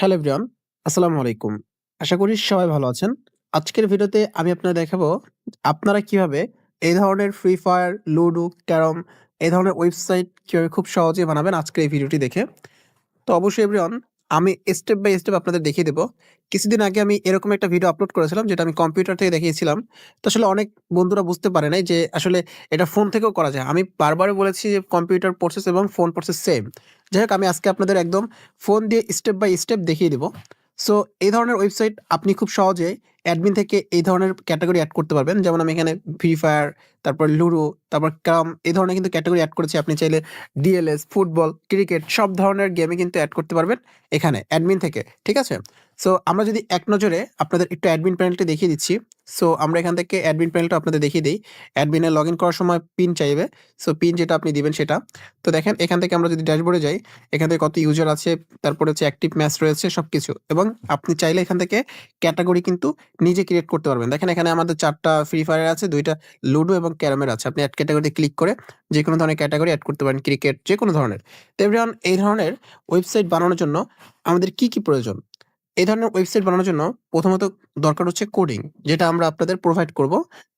Hello everyone, আসসালামু আলাইকুম। আশা করি সবাই ভালো আছেন। আজকের ভিডিওতে আমি আপনাদের দেখাবো আপনারা কিভাবে এই ধরনের ফ্রি ফায়ার, লুডো, ক্যারম এই ধরনের ওয়েবসাইট কিভাবে খুব সহজে বানাবেন আজকের এই ভিডিওটি দেখে। তো অবশ্যই এভরিওয়ান আমি স্টেপ বাই স্টেপ আপনাদের দেখিয়ে দেব। কিছুদিন আগে আমি এরকম একটা ভিডিও আপলোড করেছিলাম যেটা আমি কম্পিউটার থেকে দেখিয়েছিলাম। তো আসলে অনেক বন্ধুরা বুঝতে পারে নাই যে আসলে এটা ফোন থেকেও করা যায়। আমি বারবার বলেছি যে কম্পিউটার প্রসেস এবং ফোন প্রসেস সেম। যাই হোক আমি আজকে আপনাদের একদম ফোন দিয়ে স্টেপ বাই স্টেপ দেখিয়ে দেব। সো এই ধরনের ওয়েবসাইট আপনি খুব সহজে অ্যাডমিন থেকে এই ধরনের ক্যাটেগরি এড করতে পারবেন। যেমন আমি এখানে ফ্রি ফায়ার, তারপর লুডো, তারপর ক্যারম এই ধরনের কিন্তু ক্যাটেগরি এড করেছি। আপনি চাইলে ডিএলএস, ফুটবল, ক্রিকেট সব ধরনের গেমই কিন্তু এড করতে পারবেন এখানে অ্যাডমিন থেকে। ঠিক আছে? সো আমরা যদি এক নজরে আপনাদের একটু অ্যাডমিন প্যানেলটি দেখিয়ে দিচ্ছি। সো আমরা এখান থেকে অ্যাডমিন প্যানেলটা আপনাদের দেখিয়ে দেই। অ্যাডমিনে লগইন করার সময় পিন চাইবে। সো পিন যেটা আপনি দিবেন সেটা। তো দেখেন এখান থেকে আমরা যদি ড্যাশবোর্ডে যাই, এখান থেকে কত ইউজার আছে, তারপরে হচ্ছে অ্যাক্টিভ ম্যাচ রয়েছে সবকিছু। এবং আপনি চাইলে এখান থেকে ক্যাটেগরি কিন্তু নিজে ক্রিয়েট করতে পারবেন। দেখেন এখানে আমাদের ৪ টা ফ্রি ফায়ার আছে, ২ টা লুডো এবং ক্যারমের আছে। আপনি এড ক্যাটেগরিতে ক্লিক করে যেকোনো ধরনের ক্যাটেগরি এড করতে পারেন, ক্রিকেট যেকোনো ধরনের। তো এভরিওয়ান এই ধরনের ওয়েবসাইট বানানোর জন্য আমাদের কি প্রয়োজন? এই ধরনের ওয়েবসাইট বানানোর জন্য প্রথমত দরকার হচ্ছে কোডিং, যেটা আমরা আপনাদের প্রোভাইড করব।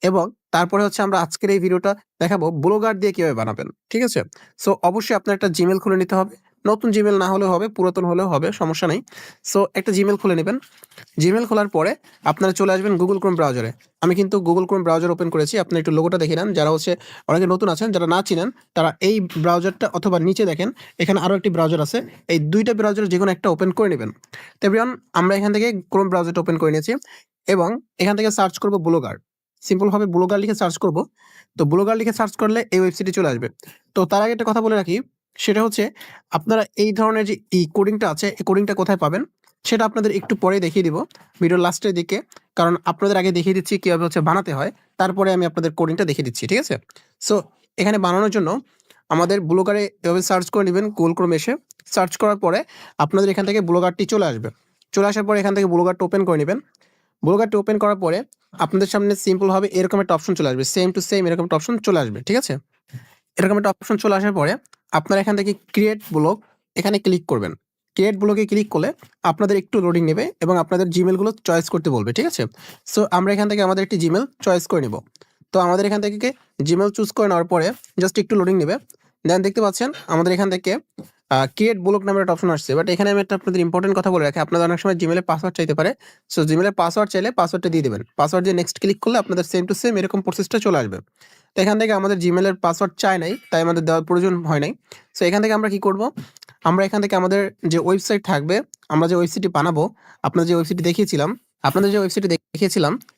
এবং তারপরে হচ্ছে আমরা আজকের এই ভিডিওটা দেখাবো ব্লগার দিয়ে কিভাবে বানাবেন। ঠিক আছে? সো অবশ্যই আপনার একটা জিমেইল খুলে নিতে হবে। নতুন জিমেইল না হলেও হবে, পুরাতন হলেও হবে, সমস্যা নেই। সো একটা জিমেইল খুলে নিবেন। জিমেইল খোলার পরে আপনারা চলে আসবেন Google Chrome ব্রাউজারে। আমি কিন্তু Google Chrome ব্রাউজার ওপেন করেছি। আপনি একটু লোগোটা দেখে নেন। যারা হচ্ছে অনেকে নতুন আছেন, যারা না চিনেন তারা এই ব্রাউজারটা অথবা নিচে দেখেন এখানে আরো একটি ব্রাউজার আছে। এই ২ টা ব্রাউজারের যেকোনো একটা ওপেন করে নিবেন। তো এভরিওয়ান আমরা এখান থেকে Chrome ব্রাউজারটা ওপেন করে নিয়েছি এবং এখান থেকে সার্চ করব ব্লগার। সিম্পল ভাবে ব্লগার লিখে সার্চ করব। তো ব্লগার লিখে সার্চ করলে এই ওয়েবসাইটে চলে আসবে। তো তার আগে একটা কথা বলে রাখি, সেটা হচ্ছে আপনারা এই ধরনের যে কোডিংটা আছে, এই কোডিংটা কোথায় পাবেন? সেটা আপনাদের একটু পরেই দেখিয়ে দিব ভিডিওর লাস্টের দিকে। কারণ আপনাদের আগে দেখিয়ে দিচ্ছি কিভাবে হচ্ছে বানাতে হয়। তারপরে আমি আপনাদের কোডিংটা দেখিয়ে দিচ্ছি। ঠিক আছে? সো এখানে বানানোর জন্য আমাদের ব্লগারে এভাবে সার্চ করে নিবেন Google Chrome এসে। সার্চ করার পরে আপনাদের এখান থেকে ব্লগারটি চলে আসবে। চলে আসার পরে এখান থেকে ব্লগারটা ওপেন করে নিবেন। ব্লগারটি ওপেন করার পরে আপনাদের সামনে সিম্পল ভাবে এরকম একটা অপশন চলে আসবে। সেম টু সেম এরকম একটা অপশন চলে আসবে। ঠিক আছে? এরকম একটা অপশন চলে আসার পরে আপনারা এখান থেকে ক্রিয়েট ব্লগ এখানে ক্লিক করবেন। ক্রিয়েট ব্লগে ক্লিক করলে আপনাদের একটু লোডিং নেবে এবং আপনাদের জিমেইল গুলো চয়েস করতে বলবে। ঠিক আছে? সো আমরা এখান থেকে আমাদের একটি জিমেইল চয়েস করে নিব। তো আমাদের এখান থেকে জিমেইল চুজ করে নেওয়ার পরে জাস্ট একটু লোডিং নেবে। দেন দেখতে পাচ্ছেন আমাদের এখান থেকে ক্রিয়েট ব্লগ নামের একটা অপশন আসছে। বাট এখানে আমি একটা আপনাদের ইম্পর্টেন্ট কথা বলে রাখি, আপনাদের অনেক সময় জিমেইলের পাসওয়ার্ড চাইতে পারে। সো জিমেইলের পাসওয়ার্ড চাইলে পাসওয়ার্ডটা দিয়ে দিবেন। পাসওয়ার্ড দিয়ে নেক্সট ক্লিক করলে আপনাদের সেম টু সেম এরকম প্রসেসটা চলে আসবে। তো এখান থেকে আমাদের জিমেইলের পাসওয়ার্ড চায় নাই, তাই আমাদের দেওয়ার প্রয়োজন হয় নাই। সো এখান থেকে আমরা কি করব? আমরা এখান থেকে আমাদের যে ওয়েবসাইট থাকবে, আমরা যে ওয়েবসাইটটি বানাবো, আপনাদের যে ওয়েবসাইটটি দেখিয়েছিলাম,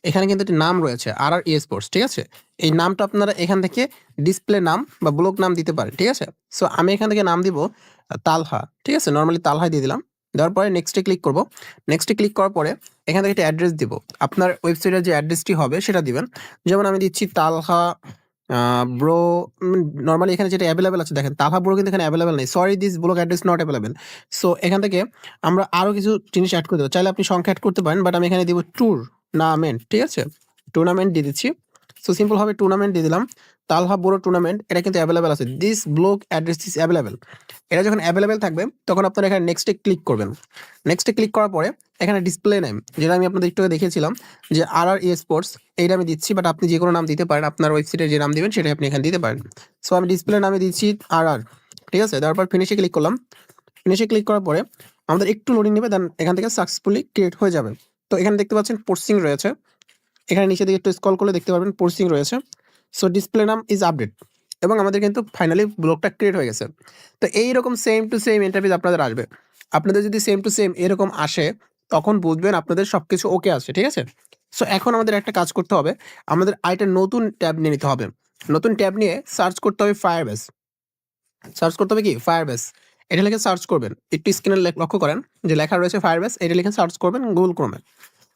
এখানে কিন্তু একটি নাম রয়েছে RR eSports। ঠিক আছে? এই নামটা আপনারা এখান থেকে ডিসপ্লে নাম বা ব্লগ নাম দিতে পারেন। ঠিক আছে? সো আমি এখান থেকে নাম দিব তালহা। ঠিক আছে? নরমালি তালহাই দিয়ে দিলাম। দেওয়ার পরে নেক্সটে ক্লিক করব। নেক্সটে ক্লিক করার পরে এখান থেকে একটা অ্যাড্রেস দিব। আপনার ওয়েবসাইটের যে অ্যাড্রেসটি হবে সেটা দিবেন। যেমন আমি দিচ্ছি তালহা ব্রো। নরমালি এখানে যেটা এভেইলেবল আছে দেখেন, তালহা ব্রো কিন্তু এখানে এভেইলেবল নেই। Sorry this blog address not available. So এখান থেকে আমরা আরো কিছু জিনিস এড করে দেব। চাইলে আপনি সংখ্যা এড করতে পারেন, বাট আমি এখানে দিব টুর্নামেন্ট। ঠিক আছে? টুর্নামেন্ট দিয়ে দিচ্ছি। সো সিম্পল ভাবে টুর্নামেন্ট দিয়ে দিলাম। তালহা ব্রো টুর্নামেন্ট এটা কিন্তু এভেইলেবল আছে। This blog address is available. এটা যখন এভেইলেবল থাকবে তখন আপনারা এখানে নেক্সটে ক্লিক করবেন। নেক্সটে ক্লিক করার পরে এখানে ডিসপ্লে নেম, যেটা আমি আপনাদের একটু আগে দেখিয়েছিলাম যে RR eSports, এইটা আমি দিচ্ছি। বাট আপনি যেকোনো নাম দিতে পারেন। আপনার ওয়েবসাইটে যে নাম দিবেন সেটাই আপনি এখানে দিতে পারেন। সো আমি ডিসপ্লে নামে দিচ্ছি RR। ঠিক আছে? তারপর ফিনিশে ক্লিক করলাম। ফিনিশে ক্লিক করার পরে আমাদের একটু লোডিং নেবে, দেন এখান থেকে সাকসেসফুলি ক্রিয়েট হয়ে যাবে। তো এখানে দেখতে পাচ্ছেন পোস্টিং রয়েছে। এখানে নিচে দিকে একটু স্ক্রল করলে দেখতে পারবেন পোস্টিং রয়েছে। সো ডিসপ্লে নাম ইজ আপডেট এবং আমাদের কিন্তু ফাইনালি ব্লগটা ক্রিয়েট হয়ে গেছে। তো এইরকম সেম টু সেম ইন্টারফেস আপনাদের আসবে। আপনাদের যদি সেম টু সেম এরকম আসে তখন বুঝবেন আপনাদের সবকিছু ওকে আছে। ঠিক আছে? সো এখন আমাদের একটা কাজ করতে হবে, আমাদের আরেকটা নতুন ট্যাব নিয়ে নিতে হবে। নতুন ট্যাব নিয়ে সার্চ করতে হবে ফায়ারবেস। সার্চ করতে হবে কি ফায়ারবেস। এটা লিখে সার্চ করবেন। একটু স্ক্রিনে লক্ষ্য করেন যে লেখা রয়েছে ফায়ারবেস, এটা লিখে সার্চ করবেন Google Chrome-এ।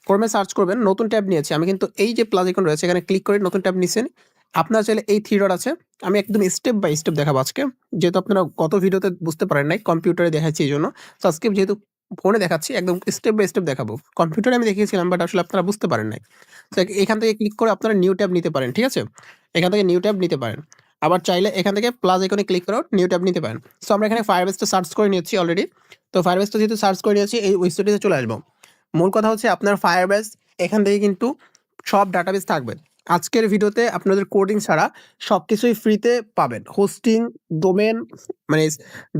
ক্রোমে সার্চ করবেন, নতুন ট্যাব নিয়েছি আমি কিন্তু। এই যে প্লাস আইকন রয়েছে এখানে ক্লিক করে নতুন ট্যাব নিছেন। আপনারা চাইলে এই 3 ডট আছে, আমি একদম স্টেপ বাই স্টেপ দেখাবো আজকে। যেহেতু আপনারা গত ভিডিওতে বুঝতে পারেন নাই, কম্পিউটারে দেখাচ্ছি এইজন্য। সো আজকে যেহেতু ফোনে দেখাচ্ছি একদম স্টেপ বাই স্টেপ দেখাবো। কম্পিউটারে আমি দেখিয়েছিলাম বাট আসলে আপনারা বুঝতে পারেন নাই। তো এখান থেকে ক্লিক করে আপনারা নিউ ট্যাব নিতে পারেন। ঠিক আছে? এখান থেকে নিউ ট্যাব নিতে পারেন। আবার চাইলে এখান থেকে প্লাস আইকনে ক্লিক করেও নিউ ট্যাব নিতে পারেন। সো আমরা এখানে ফায়ারবেসটা সার্চ করে নিয়েছি অলরেডি। তো ফায়ারবেসটা যেহেতু সার্চ করে নিয়েছি এই ওয়েবসাইটে চলে আসবো। মূল কথা হচ্ছে আপনার ফায়ারবেস এখান থেকে কিন্তু সব ডাটাবেস থাকবে। আজকের ভিডিওতে আপনাদের কোডিং ছাড়া সবকিছুই ফ্রিতে পাবেন। হোস্টিং, ডোমেন মানে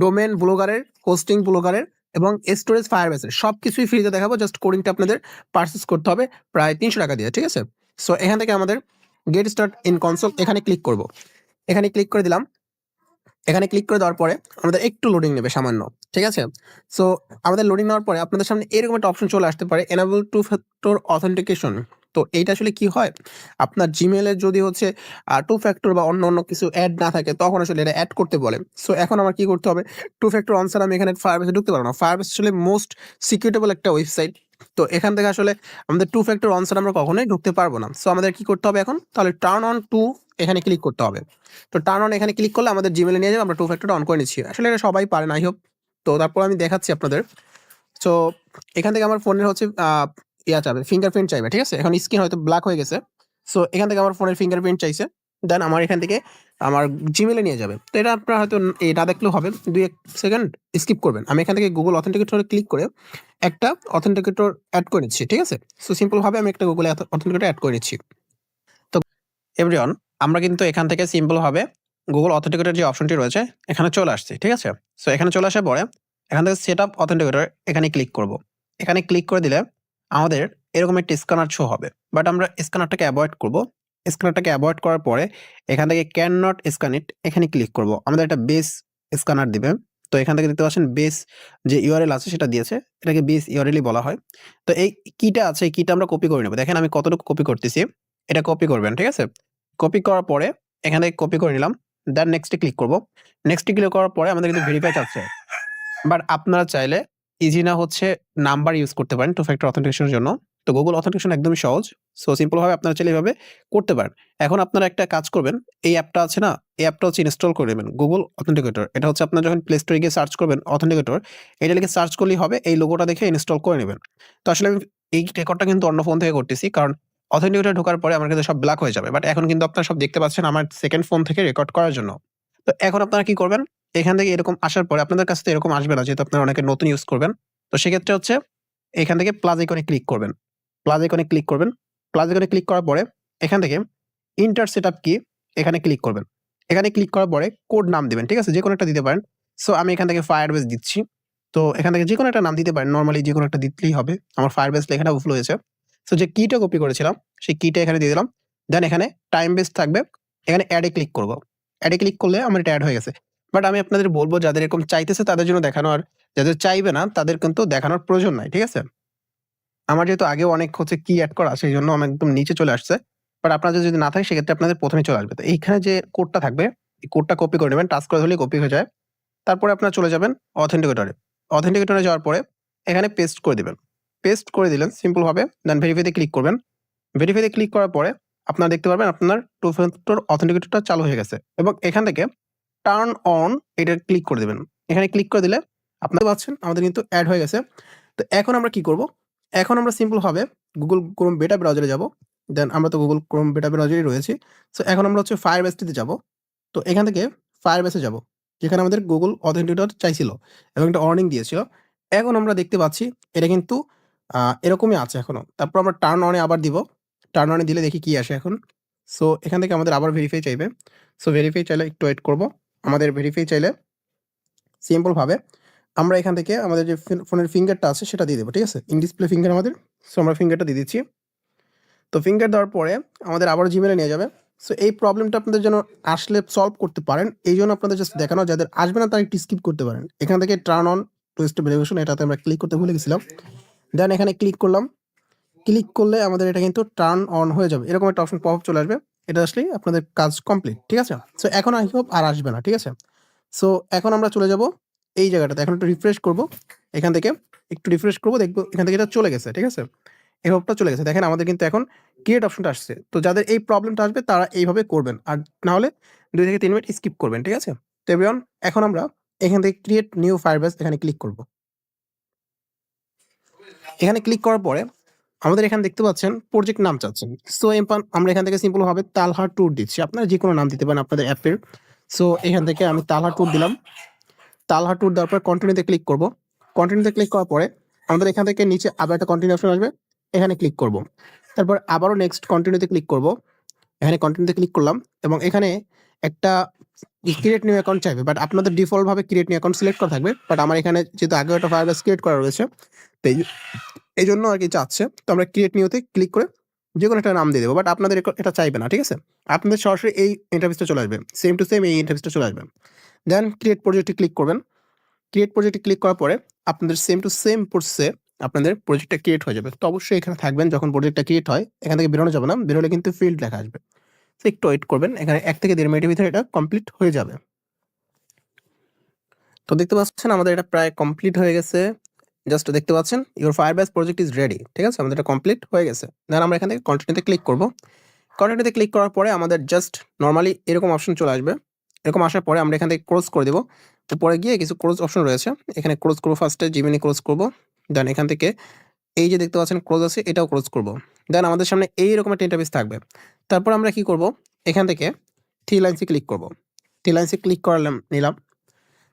ডোমেন ব্লগারের, হোস্টিং ব্লগারের এবং স্টোরেজ ফায়ারবেসের সবকিছুই ফ্রিতে দেখাবো। জাস্ট কোডিংটা আপনাদের পারচেজ করতে হবে প্রায় ৩০০ টাকা দিয়ে, ঠিক আছে? সো এখান থেকে আমাদের গেট স্টার্ট ইন কনসোল এখানে ক্লিক করব। এখানে ক্লিক করে দিলাম। এখানে ক্লিক করে দেওয়ার পরে আমাদের একটু লোডিং নেবে সামান্য, ঠিক আছে? সো আমাদের লোডিং নেওয়ার পরে আপনাদের সামনে এরকম একটা অপশন চলে আসতে পারে, এনেবল টু ফ্যাক্টর অথেন্টিকেশন। তো এইটা আসলে কি হয়, আপনার জিমেলের যদি হচ্ছে টু ফ্যাক্টর বা অন্য অন্য কিছু অ্যাড না থাকে তখন আসলে এটা অ্যাড করতে বলে। সো এখন আমার কি করতে হবে, টু ফ্যাক্টর অন ছাড়া আমি এখানে ফায়ারবেসে ঢুকতে পারবো না। ফায়ারবেস আসলে মোস্ট সিকিউরেবল একটা ওয়েবসাইট। তো এখান থেকে আসলে আমাদের টু ফ্যাক্টর অন ছাড়া আমরা কখনোই ঢুকতে পারবো না। সো আমাদের কি করতে হবে এখন, তাহলে টার্ন অন টু এখানে ক্লিক করতে হবে। তো টার্ন অন এখানে ক্লিক করলে আমাদের জিমেলে নিয়ে যাবে, আমরা টু ফ্যাক্টরটা অন করে নিচ্ছি। আসলে এটা সবাই পারেন আই হোপ। তো তারপর আমি দেখাচ্ছি আপনাদের। সো এখান থেকে আমার ফোনের হচ্ছে ইয়া চাবে, ফিঙ্গারপ্রিন্ট চাইবে, ঠিক আছে? এখন স্ক্রিন হয়তো ব্ল্যাক হয়ে গেছে। সো এখান থেকে আমার ফোনের ফিঙ্গারপ্রিন্ট চাইছে, দেন আমার এখান থেকে আমার জিমেলে নিয়ে যাবে। তো এটা আপনারা হয়তো না দেখলেও হবে, ২-১ সেকেন্ড স্কিপ করবেন। আমি এখান থেকে গুগল অথেন্টিকেটরে ক্লিক করে একটা অথেন্টিকেটর অ্যাড করে নিচ্ছি, ঠিক আছে? সো সিম্পলভাবে আমি একটা গুগলে অথেন্টিকেটর অ্যাড করে নিচ্ছি। তো এভরিওয়ান, আমরা কিন্তু এখান থেকে সিম্পলভাবে গুগল অথেন্টিকেটর যে অপশনটি রয়েছে এখানে চলে আসছি, ঠিক আছে? সো এখানে চলে আসার পরে এখান থেকে সেট আপ অথেন্টিকেটর এখানে ক্লিক করব। এখানে ক্লিক করে দিলে আমাদের এরকম একটা স্ক্যানার শো হবে, বাট আমরা স্ক্যানারটাকে অ্যাভয়েড করব। স্ক্যানারটাকে অ্যাভয়েড করার পরে এখান থেকে ক্যান নট স্ক্যান ইট এখানে ক্লিক করব। আমাদের একটা বেস স্ক্যানার দিবে। তো এখান থেকে দেখতে পাচ্ছেন বেস যে ইউআরএল আছে সেটা দিয়েছে, এটাকে বেস ইউআরএলই বলা হয়। তো এই কিটা আছে, এই কিটা আমরা কপি করে নেব। দেখেন আমি কতটুকু কপি করতেছি, এটা কপি করবেন, ঠিক আছে? কপি করার পরে এখান থেকে কপি করে নিলাম। দেন নেক্সটে ক্লিক করব। নেক্সটে ক্লিক করার পরে আমাদের কিন্তু ভেরিফাই চাচ্ছে। বাট আপনারা চাইলে ইজি না হচ্ছে নাম্বার ইউজ করতে পারেন টু ফ্যাক্টর অথেন্টিকেশনের জন্য। তো গুগল অথেন্টিকেশন একদমই সহজ। সো সিম্পল ভাবে আপনারা চাইলে এভাবে করতে পারেন। এখন আপনারা একটা কাজ করবেন, এই অ্যাপটা আছে না? এই অ্যাপটা হচ্ছে ইনস্টল করে নেবেন, গুগল অথেন্টিকেটর। এটা হচ্ছে আপনারা যখন প্লে স্টোরে গিয়ে সার্চ করবেন অথেন্টিকেটর, এটা লিখে সার্চ করলেই হবে। এই লোগোটা দেখে ইনস্টল করে নেবেন। তো আসলে আমি এই রেকর্ডটা কিন্তু অন্য ফোন থেকে করতেছি, কারণ অথেন্টিকেটর ঢোকার পরে আমার কিন্তু সব ব্ল্যাক হয়ে যাবে। বাট এখন কিন্তু আপনারা সব দেখতে পাচ্ছেন আমার সেকেন্ড ফোন থেকে রেকর্ড করার জন্য। তো এখন আপনারা কি করবেন, এখান থেকে এরকম আসার পরে আপনাদের কাছে তো এরকম আসবে না, যেহেতু আপনারা অনেকে নতুন ইউজ করবেন। তো সেক্ষেত্রে হচ্ছে এখান থেকে প্লাস আইকনে ক্লিক করবেন। প্লাস আইকনে ক্লিক করবেন। প্লাস আইকনে ক্লিক করার পরে এখান থেকে ইন্টার সেটআপ কি এখানে ক্লিক করবেন। এখানে ক্লিক করার পরে কোড নাম দিবেন, ঠিক আছে? যেকোনো একটা দিতে পারেন। সো আমি এখান থেকে ফায়ারবেস দিচ্ছি। তো এখান থেকে যেকোনো একটা নাম দিতে পারেন। নরমালি যেকোনো একটা দিতেই হবে। আমার ফায়ারবেস লেখাটা ভুল হয়েছে। সো যে কিটা কপি করেছিলাম সেই কিটা এখানে দিয়ে দিলাম। দেন এখানে টাইম বেস থাকবে। এখানে অ্যাড এ ক্লিক করব। অ্যাড এ ক্লিক করলে আমার এটা অ্যাড হয়ে গেছে। বাট আমি আপনাদের বলব যাদের এরকম চাইতেছে তাদের জন্য দেখানো, আর যাদের চাইবে না তাদের কিন্তু দেখানোর প্রয়োজন নাই, ঠিক আছে? আমার যেহেতু আগেও অনেক হচ্ছে কি এড করা সেইজন্য আমার একদম নিচে চলে আসছে। বাট আপনাদের যদি না থাকে সেক্ষেত্রে আপনাদের ১ম এই চলে আসবে। তো এইখানে যে কোডটা থাকবে এই কোডটা কপি করে নেবেন। টাচ করে ধরলেই কপি হয়ে যায়। তারপরে আপনারা চলে যাবেন অথেন্টিকেটরে। অথেন্টিকেটরে যাওয়ার পরে এখানে পেস্ট করে দিবেন। পেস্ট করে দিলেন সিম্পল ভাবে। দেন ভেরিফাই তে ক্লিক করবেন। ভেরিফাই তে ক্লিক করার পরে আপনারা দেখতে পারবেন আপনার টু ফ্যাক্টর অথেন্টিকেটরটা চালু হয়ে গেছে এবং এখান থেকে টার্ন অন এটা ক্লিক করে দিবেন। এখানে ক্লিক করে দিলে আপনারা পাচ্ছেন আমাদের কিন্তু এড হয়ে গেছে। তো এখন আমরা কি করব? এখন আমরা সিম্পল ভাবে Google Chrome বেটা ব্রাউজারে যাব। দেন আমরা তো Google Chrome বেটা ব্রাউজারেই রয়েছি। সো এখন আমরা হচ্ছে Firebase টিতে যাব। তো এখান থেকে Firebase এ যাব। যেখানে আমাদের Google Authenticator চাইছিল এবং একটা ওয়ার্নিং দিয়েছিল। এখন আমরা দেখতে পাচ্ছি এটা কিন্তু এরকমই আছে এখনো। তারপর আমরা টার্ন অন এ আবার দিব। টার্ন অন এ দিলে দেখি কি আসে এখন। সো এখান থেকে আমাদের আবার ভেরিফাই চাইবে। সো ভেরিফাই চাইলে একটু ওয়েট করব। আমাদের ভেরিফাই চাইলে সিম্পল ভাবে আমরা এখান থেকে আমাদের যে ফোনের ফিঙ্গারটা আছে সেটা দিয়ে দেব, ঠিক আছে? ইন ডিসপ্লে ফিঙ্গার আমাদের। সো আমরা ফিঙ্গারটা দিয়ে দিচ্ছি। তো ফিঙ্গার দেওয়ার পরে আমাদের আবার জিমেলে নিয়ে যাবে। সো এই প্রবলেমটা আপনাদের যেন আসলে সলভ করতে পারেন, এইজন্য আপনাদের জাস্ট দেখানো, যাদের আসবে না তারা একটু স্কিপ করতে পারেন। এখান থেকে turn on two step verification এটাতে আমরা ক্লিক করতে ভুলে গেছিলাম। দেন এখানে ক্লিক করলাম। ক্লিক করলে আমাদের এটা কিন্তু টার্ন অন হয়ে যাবে। এরকম একটা অপশন পপআপ চলে আসবে। এটা আসলেই আপনাদের কাজ কমপ্লিট, ঠিক আছে? সো এখন আই হোপ আর আসবে না, ঠিক আছে? সো এখন আমরা চলে যাব এই জায়গাটাতে। এখন একটু রিফ্রেশ করব। এখান থেকে একটু রিফ্রেশ করব, দেখব এখান থেকে এটা চলে গেছে, ঠিক আছে? এই হোপটা চলে গেছে। দেখেন আমাদের কিন্তু এখন ক্রিয়েট অপশনটা আসছে। তো যাদের এই প্রবলেমটা আসবে তারা এইভাবে করবেন। আর না হলে ২ থেকে ৩ মিনিট স্কিপ করবেন, ঠিক আছে? তো এভরিওয়ান, এখন আমরা এখান থেকে ক্রিয়েট নিউ ফায়ারবেস এখানে ক্লিক করব। এখানে ক্লিক করার পরে আমাদের এখানে দেখতে পাচ্ছেন প্রজেক্ট নাম চাচ্ছেন। সো আমরা এখান থেকে সিম্পল ভাবে তালহা ট্যুর দিচ্ছি। আপনারা যেকোনো নাম দিতে পারেন আপনাদের অ্যাপের। সো এখান থেকে আমি তালহা ট্যুর দিলাম। তালহা ট্যুর দেওয়ার পর কন্টিনিউতে ক্লিক করব। কন্টিনিউতে ক্লিক করার পরে আমাদের এখান থেকে নিচে আবার একটা কন্টিনিউ অপশন আসবে। এখানে ক্লিক করব। তারপর আবারও নেক্সট কন্টিনিউতে ক্লিক করব। এখানে কন্টিনিউতে ক্লিক করলাম এবং এখানে একটা ক্রিয়েট নিউ অ্যাকাউন্ট চাইবে, বাট আপনাদের ডিফল্ট ভাবে ক্রিয়েট নিউ অ্যাকাউন্ট সিলেক্ট করা থাকবে। বাট আমার এখানে যেহেতু আগে একটা ফায়ারবেস ক্রিয়েট করা রয়েছে, তো এই জন্য আর কি চাচ্ছে। তো আমরা ক্রিয়েট নিউতে ক্লিক করে যে কোনো একটা নাম দিয়ে দেবো, বাট আপনাদের এটা চাইবে না, ঠিক আছে? আপনাদের সরাসরি এই ইন্টারফেসটা চলে আসবে, সেম টু সেম এই ইন্টারফেসটা চলে আসবে। দেন ক্রিয়েট প্রজেক্টে ক্লিক করবেন। ক্রিয়েট প্রজেক্টে ক্লিক করার পরে আপনাদের সেম টু সেম প্রসেসে আপনাদের প্রজেক্টটা ক্রিয়েট হয়ে যাবে। তো অবশ্যই এখানে থাকবেন যখন প্রজেক্টটা ক্রিয়েট হয়, এখান থেকে বেরোনো যাবে না, বেরোলে কিন্তু ফিল্ড লেখা আসবে। তো একটু ওয়েট করবেন, এখানে 1 থেকে 1.5 মিনিটের ভিতরে এটা কমপ্লিট হয়ে যাবে। তো দেখতে পাচ্ছেন আমাদের এটা প্রায় কমপ্লিট হয়ে গেছে। জাস্ট দেখতে পাচ্ছেন your Firebase project is ready, ঠিক আছে? আমাদের এটা কমপ্লিট হয়ে গেছে। দেন আমরা এখান থেকে কন্টিনিউতে ক্লিক করব। কন্টিনিউতে ক্লিক করার পরে আমাদের জাস্ট নরমালি এরকম অপশন চলে আসবে। এরকম আসার পরে আমরা এখান থেকে ক্লোজ করে দেব। তো পরে গিয়ে কিছু ক্লোজ অপশন রয়েছে, এখানে ক্লোজ করব। ফার্স্টে জিমিনি ক্লোজ করব। দেন এখান থেকে এই যে দেখতে পাচ্ছেন ক্লোজ আছে, এটাও ক্লোজ করব। দেন আমাদের সামনে এইরকম একটা ইন্টারফেস থাকবে। তারপর আমরা কি করব, এখান থেকে থ্রি লাইনসে ক্লিক করব। থ্রি লাইনসে ক্লিক নিলাম।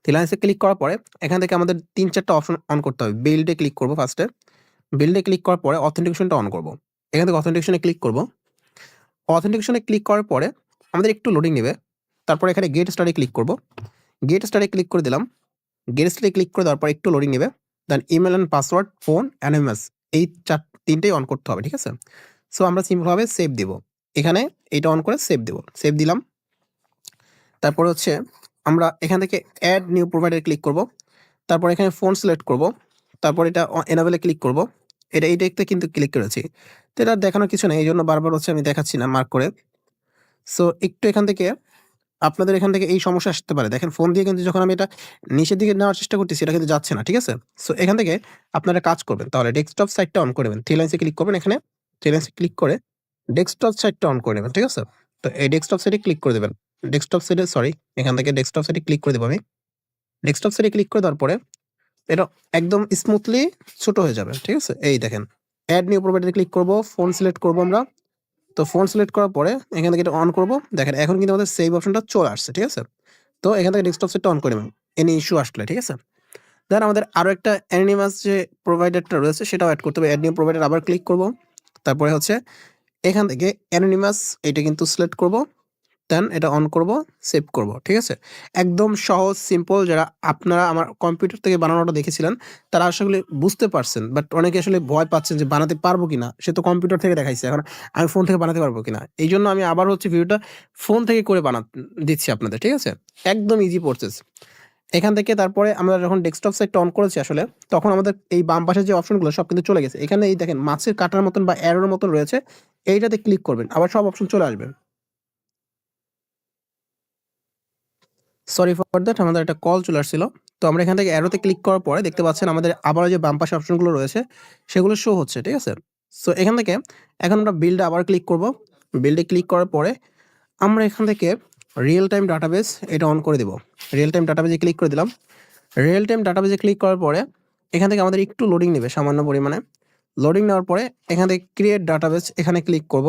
থ্রি লাইনসে ক্লিক করার পরে এখান থেকে আমাদের ৩-৪টা অপশন অন করতে হবে। বিল্ডে ক্লিক করব ফার্স্টে। বিল্ডে ক্লিক করার পরে অথেন্টিকেশনটা অন করব। এখান থেকে অথেন্টিকেশনে ক্লিক করব। অথেন্টিকেশনে ক্লিক করার পরে আমাদের একটু লোডিং নেবে। তারপরে এখানে গেট স্টার্টে ক্লিক করব। গেট স্টার্টে ক্লিক করে দিলাম। গেট স্টার্টে ক্লিক করে দেওয়ার পর একটু লোডিং নেবে। Then email and password, phone and MS, এই ৩টেই অন করতে হবে, ঠিক আছে? সো আমরা সিম্পলভাবে সেভ দিব। এখানে এইটা অন করে সেভ দেব। সেভ দিলাম। তারপরে হচ্ছে আমরা এখান থেকে অ্যাড নিউ প্রোভাইডার ক্লিক করব। তারপর এখানে ফোন সিলেক্ট করব। তারপর এটা এনাবেলে ক্লিক করব। এইটাতে কিন্তু ক্লিক করেছি। তো এটা দেখানোর কিছু নেই, এইজন্য বারবার হচ্ছে আমি দেখাচ্ছি না মার্ক করে। সো একটু এখান থেকে আপনাদের এখান থেকে এই সমস্যা আসতে পারে। দেখেন ফোন দিয়ে কিন্তু যখন আমি এটা নিচের দিকে নেওয়ার চেষ্টা করতেছি, এটা কিন্তু যাচ্ছে না, ঠিক আছে? সো এখান থেকে আপনারা কাজ করবেন। তাহলে ডেস্কটপ সাইটটা অন করে নেবেন। থ্রি লাইনসে ক্লিক করবেন, এখানে থ্রি লাইনসে ক্লিক করে ডেস্কটপ সাইটটা অন করে নেবেন, ঠিক আছে? তো এই ডেস্কটপ সাইটে ক্লিক করে দেবেন। ডেস্কটপ সাইটে এখান থেকে ডেস্কটপ সাইটে ক্লিক করে দেব আমি। ডেস্কটপ সাইটে ক্লিক করে দেওয়ার পরে এটা একদম স্মুথলি ছোট হয়ে যাবে, ঠিক আছে? এই দেখেন অ্যাড নিউ প্রোভাইডারে ক্লিক করব, ফোন সিলেক্ট করব আমরা। তো ফোন সিলেক্ট করার পরে এখান থেকে এটা অন করব। দেখেন এখন কিন্তু আমাদের সেভ অপশনটা চলে আসছে, ঠিক আছে? তো এখান থেকে ডেস্কটপ সেটটা অন করে নেবেন এনি ইস্যু আসলে, ঠিক আছে? দেন আমাদের আরো একটা অ্যানোনিমাস যে প্রোভাইডারটা রয়েছে সেটাও এড করতে হবে। অ্যাড নিউ প্রোভাইডার আবার ক্লিক করব। তারপরে হচ্ছে এখান থেকে অ্যানোনিমাস এটা কিন্তু সিলেক্ট করব। দেন এটা অন করব, সেভ করব, ঠিক আছে? একদম সহজ সিম্পল। যারা আপনারা আমার কম্পিউটার থেকে বানানোটা দেখেছিলেন তারা আসলে বুঝতে পারছেন, বাট অনেকে আসলে ভয় পাচ্ছেন যে বানাতে পারবো কিনা। সে তো কম্পিউটার থেকে দেখাইছে, এখন আমি ফোন থেকে বানাতে পারবো কিনা। এই জন্য আমি আবার হচ্ছে ভিডিওটা ফোন থেকে করে দিচ্ছি আপনাদের, ঠিক আছে? একদম ইজি প্রসেস। এখান থেকে তারপরে আমরা যখন ডেস্কটপ সাইটটা অন করেছি আসলে, তখন আমাদের এই বাম পাশে যে অপশনগুলো সব কিন্তু চলে গেছে। এখানে এই দেখেন মাছের কাটার মতন বা অ্যারোর মতন রয়েছে, এইটাতে ক্লিক করবেন, আবার সব অপশন চলে আসবে। সরি ফর দ্যাট, আমাদের একটা কল চলে আসছিল। তো আমরা এখান থেকে অ্যারোতে ক্লিক করার পরে দেখতে পাচ্ছেন আমাদের আবারও যে বাম পাশে অপশনগুলো রয়েছে সেগুলো শো হচ্ছে, ঠিক আছে? সো এখান থেকে এখন আমরা বিল্ডে আবার ক্লিক করব। বিল্ডে ক্লিক করার পরে আমরা এখান থেকে রিয়েল টাইম ডাটাবেস এটা অন করে দেব। রিয়েল টাইম ডাটাবেসে ক্লিক করে দিলাম। রিয়েল টাইম ডাটাবেসে ক্লিক করার পরে এখান থেকে আমাদের একটু লোডিং নেবে সামান্য পরিমাণে। লোডিং নেওয়ার পরে এখান থেকে ক্রিয়েট ডাটাবেস এখানে ক্লিক করব।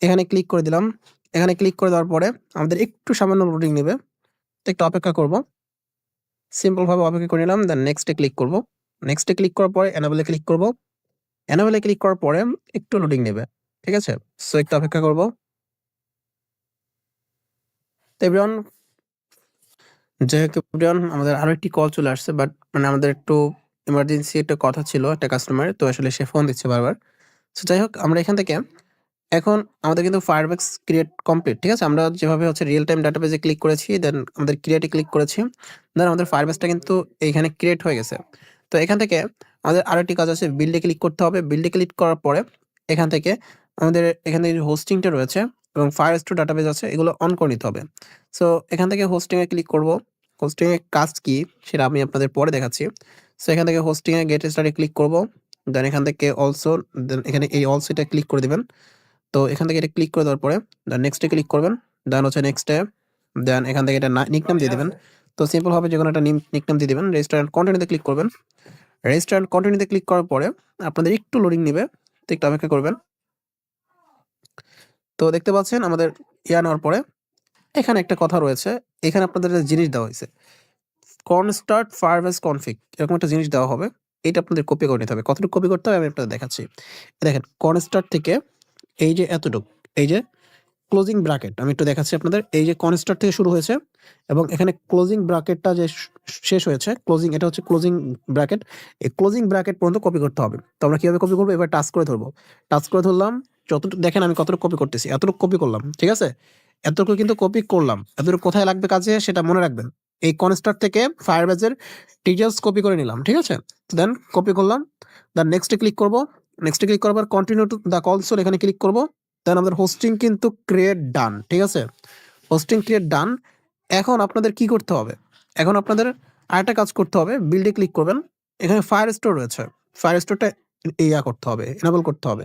এখানে ক্লিক করে দিলাম। এখানে ক্লিক করে দেওয়ার পরে আমাদের একটু সামান্য লোডিং নেবে, তো একটু অপেক্ষা করব। সিম্পল ভাবে অপেক্ষা করে নিলাম। দেন নেক্সটে ক্লিক করব। নেক্সটে ক্লিক করার পরে এনাবেলে ক্লিক করব। এনাবেলে ক্লিক করার পরে একটু লোডিং নেবে, ঠিক আছে? সো একটু অপেক্ষা করব। তো এভরিওয়ান, যাই হোক এভরিওয়ান, আমাদের আরো একটি কল চলে আসছে, বাট মানে আমাদের একটু ইমার্জেন্সি একটা কথা ছিল একটা কাস্টমারের, তো আসলে সে ফোন দিচ্ছে বারবার। সো যাই হোক আমরা এখান থেকে এখন আমাদের কিন্তু ফায়ারবেস ক্রিয়েট কমপ্লিট, ঠিক আছে? আমরা যেভাবে হচ্ছে রিয়েল টাইম ডাটাবেসে ক্লিক করেছি, দেন আমাদের ক্রিয়েটে ক্লিক করেছি, দেন আমাদের ফায়ারবেসটা কিন্তু এইখানে ক্রিয়েট হয়ে গেছে। তো এখান থেকে আমাদের আরেকটি কাজ আছে, বিল্ডে ক্লিক করতে হবে। বিল্ডে ক্লিক করার পরে এখান থেকে আমাদের এখানে যে হোস্টিংটা রয়েছে এবং ফায়ারস্টো ডাটাবেস আছে এগুলো অন করে নিতে হবে। সো এখান থেকে হোস্টিংয়ে ক্লিক করব। হোস্টিংয়ে কাজ কি সেটা আমি আপনাদের পরে দেখাচ্ছি। সো এখান থেকে হোস্টিংয়ে গেট স্টার্টে ক্লিক করব। দেন এখান থেকে অলসো, দেন এখানে এই অলসো এটা ক্লিক করে দিবেন। তো এখান থেকে এটা ক্লিক করে দেওয়ার পরে দেন নেক্সটে ক্লিক করবেন। দেন হচ্ছে নেক্সটে, দেন এখান থেকে এটা নিকনেম দিয়ে দিবেন। তো সিম্পল ভাবে যেকোনো একটা নিকনেম দিয়ে দিবেন। রেজিস্টার এন্ড কন্টিনিউতে ক্লিক করবেন। রেজিস্টার এন্ড কন্টিনিউতে ক্লিক করার পরে আপনাদের একটু লোডিং নেবে। তো একটু অপেক্ষা করবেন। তো দেখতে পাচ্ছেন আমাদের নেওয়ার পরে এখানে একটা কথা রয়েছে, এখানে আপনাদের একটা জিনিস দেওয়া হয়েছে, কর্নস্টার্ট ফায়ারবেস কনফিগ, এরকম একটা জিনিস দেওয়া হবে। এটা আপনাদের কপি করে নিতে হবে। কতটুকু কপি করতে হবে আমি আপনাদের দেখাচ্ছি। দেখেন কর্নস্টার্ট থেকে এই যে এতটুক, এই যে ক্লোজিং ব্র্যাকেট আমি একটু দেখাচ্ছি আপনাদের। এই যে কর্নস্টার্ট থেকে শুরু হয়েছে এবং এখানে ক্লোজিং ব্র্যাকেটটা যে শেষ হয়েছে, ক্লোজিং, এটা হচ্ছে ক্লোজিং ব্র্যাকেট। এই ক্লোজিং ব্র্যাকেট পর্যন্ত কপি করতে হবে। তো আমরা কিভাবে কপি করবো, এবার টাচ করে ধরবো। টাচ করে ধরলাম, যতটুকু দেখেন আমি কতটুকু কপি করতেছি, এতটুকু কপি করলাম, ঠিক আছে? এতটুকু কিন্তু কপি করলাম। এতটুকু কোথায় লাগবে কাজে সেটা মনে রাখবেন। এই কনস্ট্রাক্ট থেকে ফায়ারবেজের ডিটেলস কপি করে নিলাম, ঠিক আছে? দেন কপি করলাম, দেন নেক্সটে ক্লিক করব। নেক্সটে ক্লিক করার পর কন্টিনিউ টু দ্য কনসোল এখানে ক্লিক করব। দেন আমাদের হোস্টিং কিন্তু ক্রিয়েট ডান, ঠিক আছে? হোস্টিং ক্রিয়েট ডান। এখন আপনাদের কি করতে হবে, এখন আপনাদের আরেকটা কাজ করতে হবে। বিল্ডে ক্লিক করবেন, এখানে ফায়ার স্টোর রয়েছে, ফায়ার স্টোরটা করতে হবে, এনাবল করতে হবে।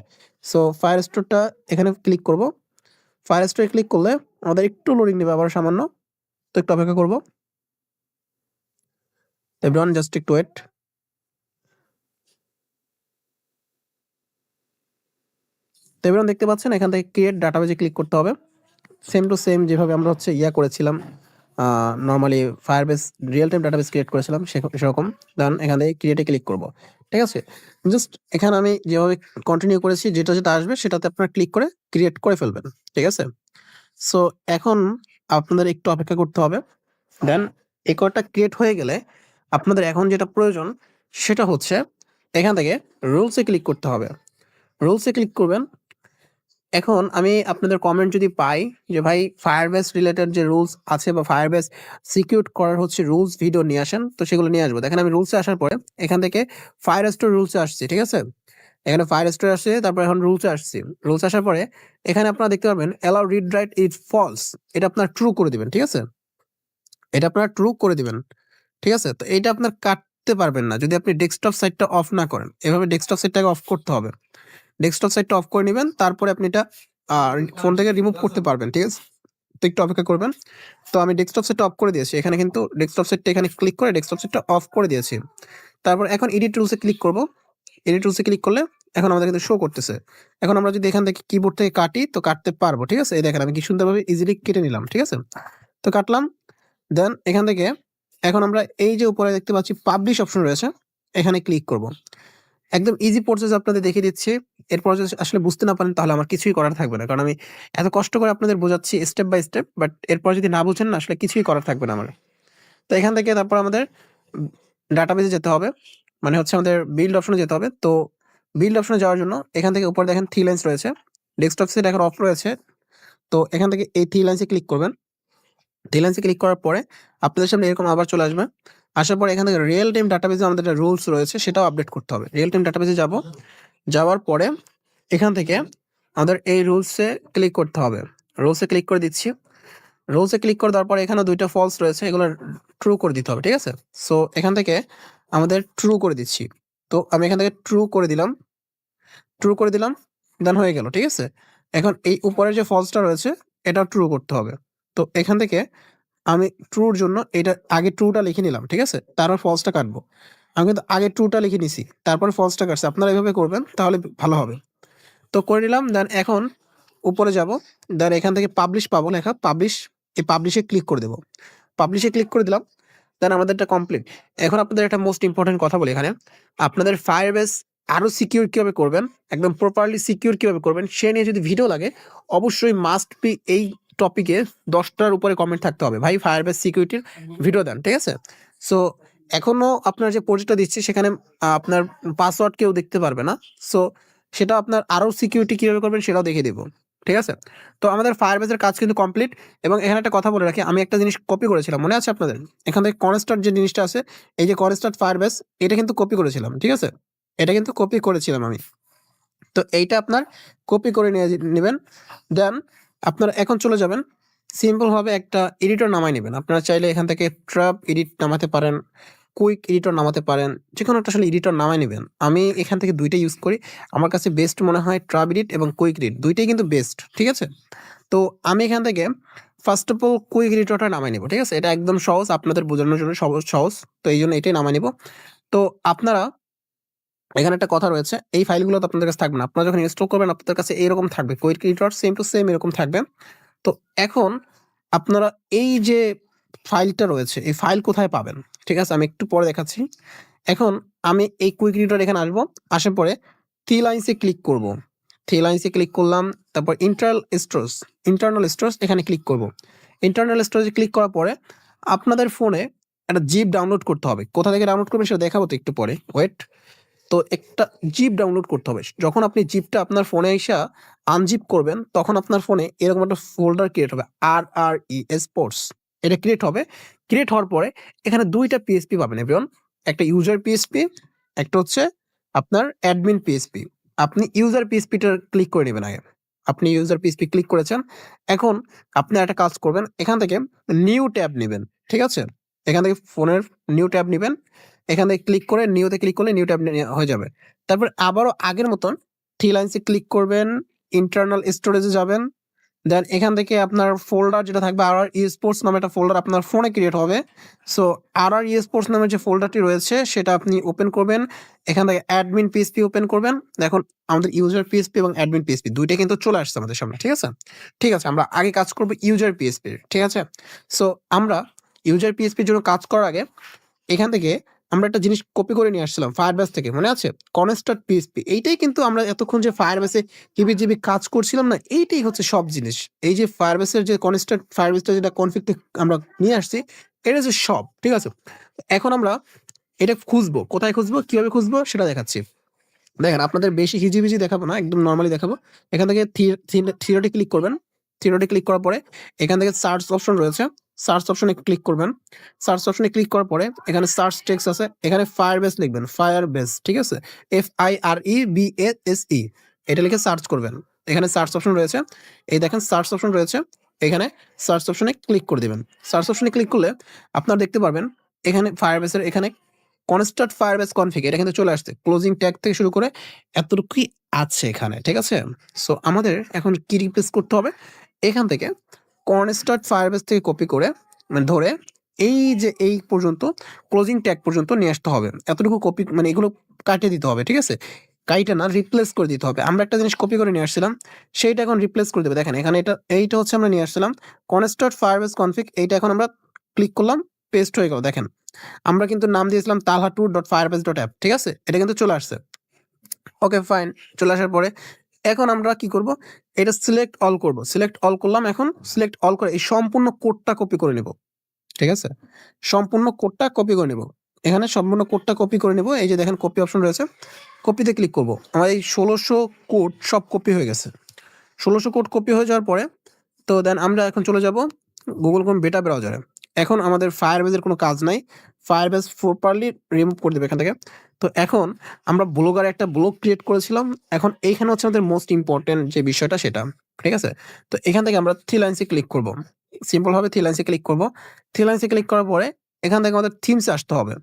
সো ফায়ার স্টোরটা এখানে ক্লিক করব। ফায়ার স্টোরে ক্লিক করলে আমাদের একটু লোডিং নেবে আবার সামান্য, তো একটু অপেক্ষা করবো। এভরিওয়ান জাস্ট একটু ওয়েট। তো এভরিওয়ান দেখতে পাচ্ছেন এখান থেকে ক্রিয়েট ডাটাবেজে ক্লিক করতে হবে। সেম টু সেম যেভাবে আমরা হচ্ছে করেছিলাম, normally Firebase real time database create করেছিলাম সেরকম। দেন এখান থেকে ক্রিয়েটে ক্লিক করব, ঠিক আছে? জাস্ট এখানে আমি যেভাবে কন্টিনিউ করেছি, যেটা যেটা আসবে সেটাতে আপনারা ক্লিক করে ক্রিয়েট করে ফেলবেন, ঠিক আছে? সো এখন আপনাদের একটু অপেক্ষা করতে হবে। দেন এই কোডটা ক্রিয়েট হয়ে গেলে আপনাদের এখন যেটা প্রয়োজন সেটা হচ্ছে এখান থেকে রুলসে ক্লিক করতে হবে। রুলসে ক্লিক করবেন। এখন আমি আপনাদের কমেন্ট যদি পাই যে ভাই ফায়ারবেস রিলেটেড যে রুলস আছে বা ফায়ারবেস সিকিউর করার হচ্ছে রুলস ভিডিও নিয়ে আসেন, তো সেগুলো নিয়ে আসবো। দেখেন আমি রুলসে আসার পরে এখান থেকে ফায়ার স্টোর রুলসে আসছি, ঠিক আছে? এখানে ফায়ার স্টোর আসছে, তারপর এখন রুলসে আসছি। রুলস আসার পরে এখানে আপনারা দেখতে পারবেন allow read write is false, এটা আপনার ট্রু করে দিবেন, ঠিক আছে? এটা আপনারা ট্রু করে দিবেন, ঠিক আছে? তো এইটা আপনার কাটতে পারবেন না যদি আপনি ডেস্কটপ সাইটটা অফ না করেন। এভাবে ডেস্কটপ সাইটটাকে অফ করতে হবে। ডেস্কটপ সাইটটা অফ করে নেবেন, তারপরে আপনি এটা ফোন থেকে রিমুভ করতে পারবেন, ঠিক আছে? তো একটু অপেক্ষা করবেন। তো আমি ডেস্কটপ সেটটা অফ করে দিয়েছি। এখানে কিন্তু ডেস্কটপ সেটটা এখানে ক্লিক করে ডেস্কটপ সেটটা অফ করে দিয়েছি। তারপর এখন এডিট টুলসে ক্লিক করব। এডিট টুলসে ক্লিক করলে এখন আমাদের কিন্তু শো করতেছে। এখন আমরা যদি এখান থেকে কিবোর্ড থেকে কাটি তো কাটতে পারবো, ঠিক আছে? এই দেখেন আমি কি সুন্দরভাবে ইজিলি কেটে নিলাম, ঠিক আছে? তো কাটলাম। দেন এখান থেকে এখন আমরা এই যে উপরে দেখতে পাচ্ছি পাবলিশ অপশন রয়েছে, এখানে ক্লিক করব। একদম ইজি প্রসেস আপনাদের দেখিয়ে দিচ্ছি। এরপর যদি আসলে বুঝতে না পারেন তাহলে আমার কিছুই করার থাকবে না। কারণ আমি এত কষ্ট করে আপনাদের বোঝাচ্ছি স্টেপ বাই স্টেপ, বাট এরপর যদি না বুঝেন না আসলে কিছুই করার থাকবে না আমার। তো এখান থেকে তারপর আমাদের ডাটাবেজে যেতে হবে, মানে হচ্ছে আমাদের বিল্ড অপশনে যেতে হবে। তো বিল্ড অপশনে যাওয়ার জন্য এখান থেকে উপরে দেখেন থ্রি লাইন্স রয়েছে, ডেস্কটপ সেট এখন অফ রয়েছে। তো এখান থেকে এই থ্রি লাইন্সে ক্লিক করবেন। থ্রি লাইন্সে ক্লিক করার পরে আপনাদের সামনে এরকম আবার চলে আসবে। আসার পরে এখান থেকে রিয়েল টাইম ডাটাবেজে আমাদের একটা রুলস রয়েছে সেটাও আপডেট করতে হবে। রিয়েল টাইম ডাটাবেজে যাব, যাওয়ার পরে এখান থেকে আমাদের এই রুলসে ক্লিক করতে হবে। রুলসে ক্লিক করে দিচ্ছি। রুলসে ক্লিক করে দেওয়ার পরে এখানে দুইটা ফলস রয়েছে, এগুলো ট্রু করে দিতে হবে, ঠিক আছে? সো এখান থেকে আমাদের ট্রু করে দিচ্ছি। তো আমি এখান থেকে ট্রু করে দিলাম, ট্রু করে দিলাম, দেন হয়ে গেল, ঠিক আছে? এখন এই উপরের যে ফলসটা রয়েছে এটা ট্রু করতে হবে। তো এখান থেকে আমি ট্রুর জন্য এটা আগে ট্রুটা লিখে নিলাম, ঠিক আছে? তারপর ফলসটা কাটবো। আমি কিন্তু আগে ট্রুটা লিখে নিছি, তারপর ফলসটা কাটছি। আপনারা এভাবে করবেন তাহলে ভালো হবে। তো করে নিলাম। দেন এখন উপরে যাব, দেন এখান থেকে পাবলিশ পাবো লেখা, পাবলিশ, এই পাবলিশে ক্লিক করে দেবো। পাবলিশে ক্লিক করে দিলাম, দেন আমাদেরটা কমপ্লিট। এখন আপনাদের একটা মোস্ট ইম্পর্টেন্ট কথা বলি এখানে, আপনাদের ফায়ারবেস আরো সিকিউর কিভাবে করবেন, একদম প্রপারলি সিকিউর কিভাবে করবেন সে নিয়ে যদি ভিডিও লাগে অবশ্যই মাস্ট বি এই টপিকে 10টার উপরে কমেন্ট থাকতে হবে, ভাই ফায়ারবেস সিকিউরিটির ভিডিও দেন, ঠিক আছে? সো এখনো আপনার যে প্রজেক্টটা দিচ্ছি সেখানে আপনার পাসওয়ার্ড কেউ দেখতে পারবে না। সো সেটা আপনার আরো সিকিউরিটি কিভাবে করবেন সেটাও দেখিয়ে দেবো, ঠিক আছে? তো আমাদের ফায়ারবেসের কাজ কিন্তু কমপ্লিট। এবং এখানে একটা কথা বলে রাখি, আমি একটা জিনিস কপি করেছিলাম, মনে আছে আপনাদের? এখান থেকে কনস্টার্ট যে জিনিসটা আছে, এই যে কনস্টার্ট ফায়ারবেস, এটা কিন্তু কপি করেছিলাম, ঠিক আছে? এটা কিন্তু কপি করেছিলাম আমি। তো এইটা আপনার কপি করে নিয়ে নেবেন। দেন আপনারা এখন চলে যাবেন, সিম্পলভাবে একটা এডিটর নামায় নেবেন। আপনারা চাইলে এখান থেকে ট্র্যাপ এডিট নামাতে পারেন, কুইক এডিটর নামাতে পারেন, যে কোনো একটা আসলে এডিটর নামায় নেবেন। আমি এখান থেকে দুইটা ইউজ করি, আমার কাছে বেস্ট মনে হয় ট্র্যাপ এডিট এবং কুইক এডিট, দুইটাই কিন্তু বেস্ট, ঠিক আছে? তো আমি এখান থেকে ফার্স্ট অফ অল কুইক এডিটরটা নামাই নেব, ঠিক আছে? এটা একদম সহজ, আপনাদের বোঝানোর জন্য সহজ। তো এই জন্য এটাই নামাই নেব। তো আপনারা এখানে একটা কথা রয়েছে, এই ফাইলগুলো তো আপনাদের কাছে থাকবে না। আপনারা যখন ইনস্টল করবেন আপনাদের কাছে এইরকম থাকবে, quiet editor same to same এরকম থাকবে। তো এখন আপনারা এই যে ফাইলটা রয়েছে, এই ফাইল কোথায় পাবেন? ঠিক আছে? আমি একটু পরে দেখাচ্ছি। এখন আমি এই কুইক এডিটর এখানে আসবো। আসার পরে থ্রি লাইনসে ক্লিক করব। থ্রি লাইনসে ক্লিক করলাম। তারপর ইন্টারনাল স্টোরেজ এখানে ক্লিক করব। ইন্টারনাল স্টোরেজে ক্লিক করার পরে আপনাদের ফোনে একটা জিপ ডাউনলোড করতে হবে। কোথা থেকে ডাউনলোড করবেন সেটা দেখাবো তো একটু পরে। ওয়েট। তো একটা জিপ ডাউনলোড করতে হবে। যখন আপনি জিপটা আপনার ফোনে আইসা আনজিপ করবেন, তখন আপনার ফোনে এরকম একটা ফোল্ডার ক্রিয়েট হবে। RRE স্পোর্টস এটা ক্রিয়েট হবে। ক্রিয়েট হওয়ার পরে এখানে ২ টা পিএসপি পাবেন এভরিওয়ান। একটা ইউজার পিএসপি, একটা হচ্ছে আপনার অ্যাডমিন পিএসপি। আপনি ইউজার পিএসপিটা ক্লিক করে নেবেন আগে। আপনি ইউজার পিএসপি ক্লিক করেছেন। এখন আপনি একটা কাজ করবেন, এখান থেকে নিউ ট্যাব নিবেন। ঠিক আছে? এখান থেকে ফোনের নিউ ট্যাব নিবেন। এখান থেকে ক্লিক করে নিউতে ক্লিক করলে নিউ ট্যাব হয়ে যাবে। তারপর আবারও আগের মতন থ্রি লাইনসে ক্লিক করবেন, ইন্টারনাল স্টোরেজে যাবেন। দেন এখান থেকে আপনার ফোল্ডার যেটা থাকবে RRE স্পোর্টস নামে একটা ফোল্ডার আপনার ফোনে ক্রিয়েট হবে। সো RRE স্পোর্টস নামের যে ফোল্ডারটি রয়েছে সেটা আপনি ওপেন করবেন। এখান থেকে অ্যাডমিন পিএসপি ওপেন করবেন। দেখুন আমাদের ইউজার পিএসপি এবং অ্যাডমিন পিএসপি ২ টাই কিন্তু চলে আসছে আমাদের সামনে। ঠিক আছে? ঠিক আছে, আমরা আগে কাজ করব ইউজার পিএসপির। ঠিক আছে? সো আমরা ইউজার পিএসপির জন্য কাজ করার আগে এখান থেকে আমরা একটা জিনিস কপি করে নিয়ে আসছিলাম ফায়ারবেস থেকে, মনে আছে? Construct PSP. এইটাই কিন্তু আমরা এতক্ষণ যে ফায়ারবেসে হিবিজিবি কাজ করছিলাম না, এইটাই হচ্ছে সব জিনিস। এই যে ফায়ারবেসের যে কনস্ট্রাক্ট ফায়ারবেসটা যেটা কনফিগ থেকে আমরা নিয়ে আসছি, এটা হচ্ছে সব। ঠিক আছে? এখন আমরা এটা খুঁজবো। কোথায় খুঁজবো, কিভাবে খুঁজবো সেটা দেখাচ্ছি। দেখেন আপনাদের বেশি হিজিবিজি দেখাবো না, একদম নরমালি দেখাবো। এখান থেকে থিওরিতে ক্লিক করবেন। থিওরিতে ক্লিক করার পরে এখান থেকে সার্চ অপশন রয়েছে। সার্চ অপশনে ক্লিক করবেন। সার্চ অপশনে ক্লিক করার পরে এখানে সার্চ টেক্সট আছে। এখানে ফায়ারবেস লিখবেন। ফায়ারবেস, ঠিক আছে? FIREBASE এটা লিখে সার্চ করবেন। এখানে সার্চ অপশন রয়েছে। এই দেখেন সার্চ অপশন রয়েছে। এখানে সার্চ অপশনে ক্লিক করে দিবেন। সার্চ অপশনে ক্লিক করলে আপনারা দেখতে পারবেন এখানে ফায়ারবেসের এখানে কনস্ট্রাক্ট ফায়ারবেস কনফিগ এটা কিন্তু চলে আসছে। ক্লোজিং ট্যাগ থেকে শুরু করে এতটুকুই আছে এখানে। ঠিক আছে? সো আমাদের এখন কি রিপ্লেস করতে হবে? এখান থেকে কনস্ট্রাক্ট ফায়ারবেস থেকে কপি করে মানে ধরে এই যে এই পর্যন্ত ক্লোজিং ট্যাগ পর্যন্ত নিয়ে আসতে হবে। এতটুকু কপি মানে এগুলো কাটিয়ে দিতে হবে। ঠিক আছে? কাইটা না, রিপ্লেস করে দিতে হবে। আমরা একটা জিনিস কপি করে নিয়ে আসছিলাম, সেইটা এখন রিপ্লেস করে দেবে। দেখেন এখানে এইটা হচ্ছে আমরা নিয়ে আসছিলাম কনস্ট্রাক্ট ফায়ারবেস কনফিগ। এইটা এখন আমরা ক্লিক করলাম, পেস্ট হয়ে গেল। দেখেন আমরা কিন্তু নাম দিয়েছিলাম talha2.firebase.app। ঠিক আছে? এটা কিন্তু চলে আসছে। Okay fine. চলে আসার পরে এখন আমরা কি করব? এটা সিলেক্ট অল করব। সিলেক্ট অল করলাম। এখন সিলেক্ট অল করে এই সম্পূর্ণ কোডটা কপি করে নেব। ঠিক আছে? সম্পূর্ণ কোডটা কপি করে নেব। এখানে সম্পূর্ণ কোডটা কপি করে নেব। এই যে দেখেন কপি অপশন রয়েছে। কপিতে ক্লিক করব। আমার এই ১৬০০ কোড সব কপি হয়ে গেছে। ১৬০০ কোড কপি হয়ে যাওয়ার পরে তো দেন আমরা এখন চলে যাব Google Chrome বেটা ব্রাউজারে। এখন আমাদের Firebase এর কোনো কাজ নাই। Firebase প্রপারলি রিমুভ করে দেবে এখান থেকে। তো এখন আমরা ব্লগারে একটা ব্লগ ক্রিয়েট করেছিলাম। এখন এইখানে হচ্ছে আমাদের মোস্ট ইম্পোর্টেন্ট যে বিষয়টা সেটা। ঠিক আছে? তো এখান থেকে আমরা থ্রি লাইনসে ক্লিক করব। সিম্পল ভাবে থ্রি লাইনসে ক্লিক করব। থ্রি লাইনসে ক্লিক করার পরে এখান থেকে আমাদের থিমস এ আসতে হবে।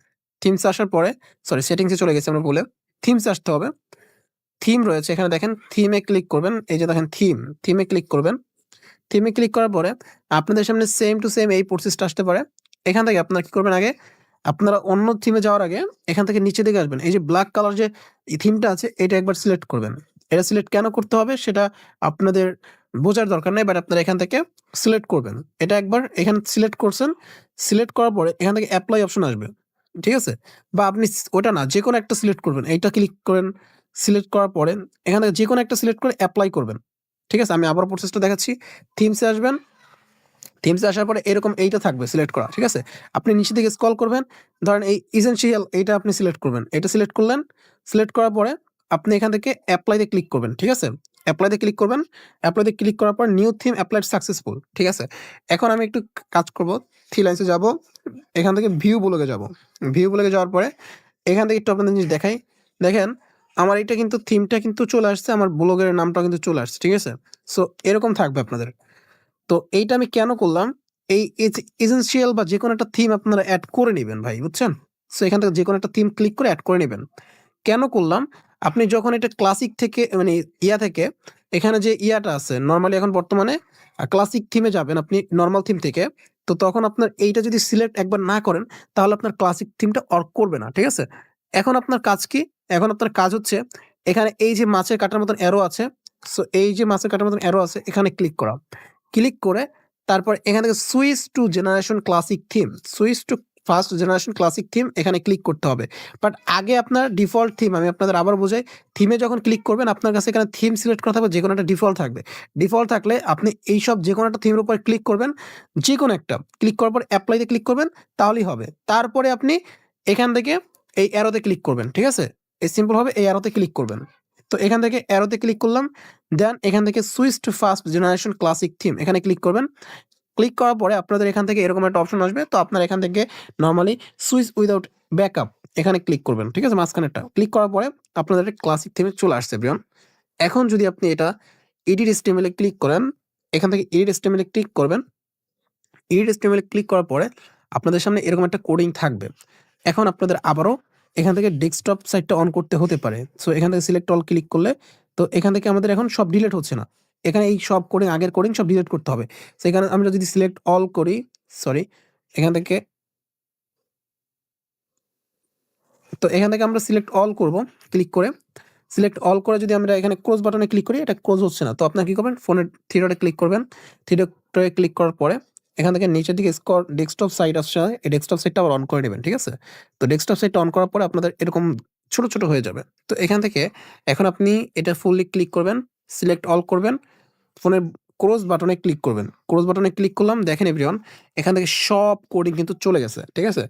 থিমস এ আসার পরে সরি সেটিংস এ চলে গেছি আমরা ভুলে। থিমস এ আসতে হবে। থিম রয়েছে এখানে দেখেন, থিমে ক্লিক করবেন। এই যে দেখেন থিমে ক্লিক করবেন। থিমে ক্লিক করার পরে আপনাদের সামনে সেম টু সেম এই প্রসেসটা আসতে পারে। এখান থেকে আপনারা কি করবেন, আগে আপনারা অন্য থিমে যাওয়ার আগে এখান থেকে নিচে দিকে আসবেন। এই যে ব্ল্যাক কালার যে থিমটা আছে এটা একবার সিলেক্ট করবেন। এটা সিলেক্ট কেন করতে হবে সেটা আপনাদের বোঝার দরকার নেই, বাট আপনারা এখান থেকে সিলেক্ট করবেন। এটা একবার এখানে সিলেক্ট করছেন। সিলেক্ট করার পরে এখান থেকে অ্যাপ্লাই অপশন আসবে। ঠিক আছে? বা আপনি ওটা না যেকোনো একটা সিলেক্ট করবেন। এইটা ক্লিক করেন। সিলেক্ট করার পরে এখান থেকে যেকোনো একটা সিলেক্ট করে অ্যাপ্লাই করবেন। ঠিক আছে? আমি আবারও প্রসেসটা দেখাচ্ছি। থিমসে আসবেন। থিমসে আসার পরে এরকম এইটা থাকবে সিলেক্ট করা। ঠিক আছে? আপনি নিচের দিকে স্ক্রল করবেন। ধরেন এই এসেনশিয়াল এইটা আপনি সিলেক্ট করবেন। এটা সিলেক্ট করলেন। সিলেক্ট করার পরে আপনি এখান থেকে এপ্লাইতে ক্লিক করবেন। ঠিক আছে? এপ্লাইতে ক্লিক করবেন। এপ্লাইতে ক্লিক করার পর নিউ থিম এপ্লাইড সাকসেসফুল। ঠিক আছে? এখন আমি একটু কাজ করব। থ্রি লাইনসে যাব। এখান থেকে ভিউ ব্লগে যাব। ভিউ ব্লগে যাওয়ার পরে এখান থেকে একটু আপনাদের জিনিস দেখাই। দেখেন আমার এটা কিন্তু থিমটা কিন্তু চলে আসছে। আমার ব্লগের নামটাও কিন্তু চলে আসছে। ঠিক আছে? সো এরকম থাকবে আপনাদের। তো এইটা আমি কেন করলাম? এই এসেনশিয়াল বা যেকোনো একটা থিম আপনারা এড করে নিবেন ভাই, বুঝছেন? সো এখান থেকে যেকোনো একটা থিম ক্লিক করে এড করে নিবেন। কেন করলাম? আপনি যখন এটা ক্লাসিক থেকে মানে ইয়া থেকে এখানে যে ইয়াটা আছে নরমালি এখন বর্তমানে ক্লাসিক থিমে যাবেন আপনি নরমাল থিম থেকে। তো তখন আপনার এইটা যদি সিলেক্ট একবার না করেন তাহলে আপনার ক্লাসিক থিমটা ওয়ার্ক করবে না। ঠিক আছে? এখন আপনার কাজ কি? এখন আপনার কাজ হচ্ছে এখানে এই যে মাছের কাঁটার মতন অ্যারো আছে, সো এই যে মাছের কাঁটার মতন অ্যারো আছে এখানে ক্লিক করা। ক্লিক করে তারপর এখান থেকে switch to generation classic theme, switch to first generation classic theme এখানে ক্লিক করতে হবে। বাট আগে আপনার ডিফল্ট থিম, আমি আপনাদের আবার বোঝাই, থিমে যখন ক্লিক করবেন আপনার কাছে এখানে থিম সিলেক্ট করা থাকবে, যে কোনো একটা ডিফল্ট থাকবে। ডিফল্ট থাকলে আপনি এইসব যে কোনো একটা থিমের উপর ক্লিক করবেন, যে কোনো একটা ক্লিক করার পর অ্যাপ্লাইতে ক্লিক করবেন, তাহলেই হবে। তারপরে আপনি এখান থেকে এই অ্যারোতে ক্লিক করবেন, ঠিক আছে? এই সিম্পল হবে, এই অ্যারোতে ক্লিক করবেন। তো এখান থেকে অ্যারোতে ক্লিক করলাম, দেন এখান থেকে switch to first generation classic theme এখানে ক্লিক করবেন। ক্লিক করার পরে আপনাদের এখান থেকে এরকম একটা অপশন আসবে, তো আপনার এখান থেকে নরমালি সুইচ উইদাউট ব্যাকআপ এখানে ক্লিক করবেন, ঠিক আছে? মাঝখানেরটা ক্লিক করার পরে আপনাদের ক্লাসিক থিমে চলে আসছে এভরিওয়ান। এখন যদি আপনি এটা এডিট এসটিএমএল এ ক্লিক করেন, এখান থেকে এডিট এসটিএমএল এ ক্লিক করবেন। এডিট এসটিএমএল এ ক্লিক করার পরে আপনাদের সামনে এরকম একটা কোডিং থাকবে। এখন আপনাদের আবারও এখান থেকে ডেস্কটপ সাইটটা অন করতে হতে পারে। সো এখান থেকে সিলেক্ট অল ক্লিক করলে, তো এখান থেকে আমাদের এখন সব ডিলিট হচ্ছে না। এখানে এই সব কোডিং, আগের কোডিং সব ডিলিট করতে হবে। সো এখানে আমরা যদি সিলেক্ট অল করি, সরি, এখান থেকে, তো এখান থেকে আমরা সিলেক্ট অল করব। ক্লিক করে সিলেক্ট অল করে যদি আমরা এখানে ক্লোজ বাটনে ক্লিক করি, এটা ক্লোজ হচ্ছে না। তো আপনারা কি করবেন, ফোনের থ্রি ডটে ক্লিক করবেন। থ্রি ডটে ক্লিক করার পরে এখান থেকে নিচের দিকে ডেস্কটপ সাইট আসছে, এই ডেস্কটপ সাইটটা আবার অন করে নেবেন, ঠিক আছে? তো ডেস্কটপ সাইটটা অন করার পরে আপনাদের এরকম ছোট ছোট হয়ে যাবে। তো এখান থেকে এখন আপনি এটা ফুললি ক্লিক করবেন, সিলেক্ট অল করবেন, ফোনের ক্লোজ বাটনে ক্লিক করবেন। ক্লোজ বাটনে ক্লিক করলাম, দেখেন এভরিওয়ান এখান থেকে সব কোডিং কিন্তু চলে গেছে, ঠিক আছে?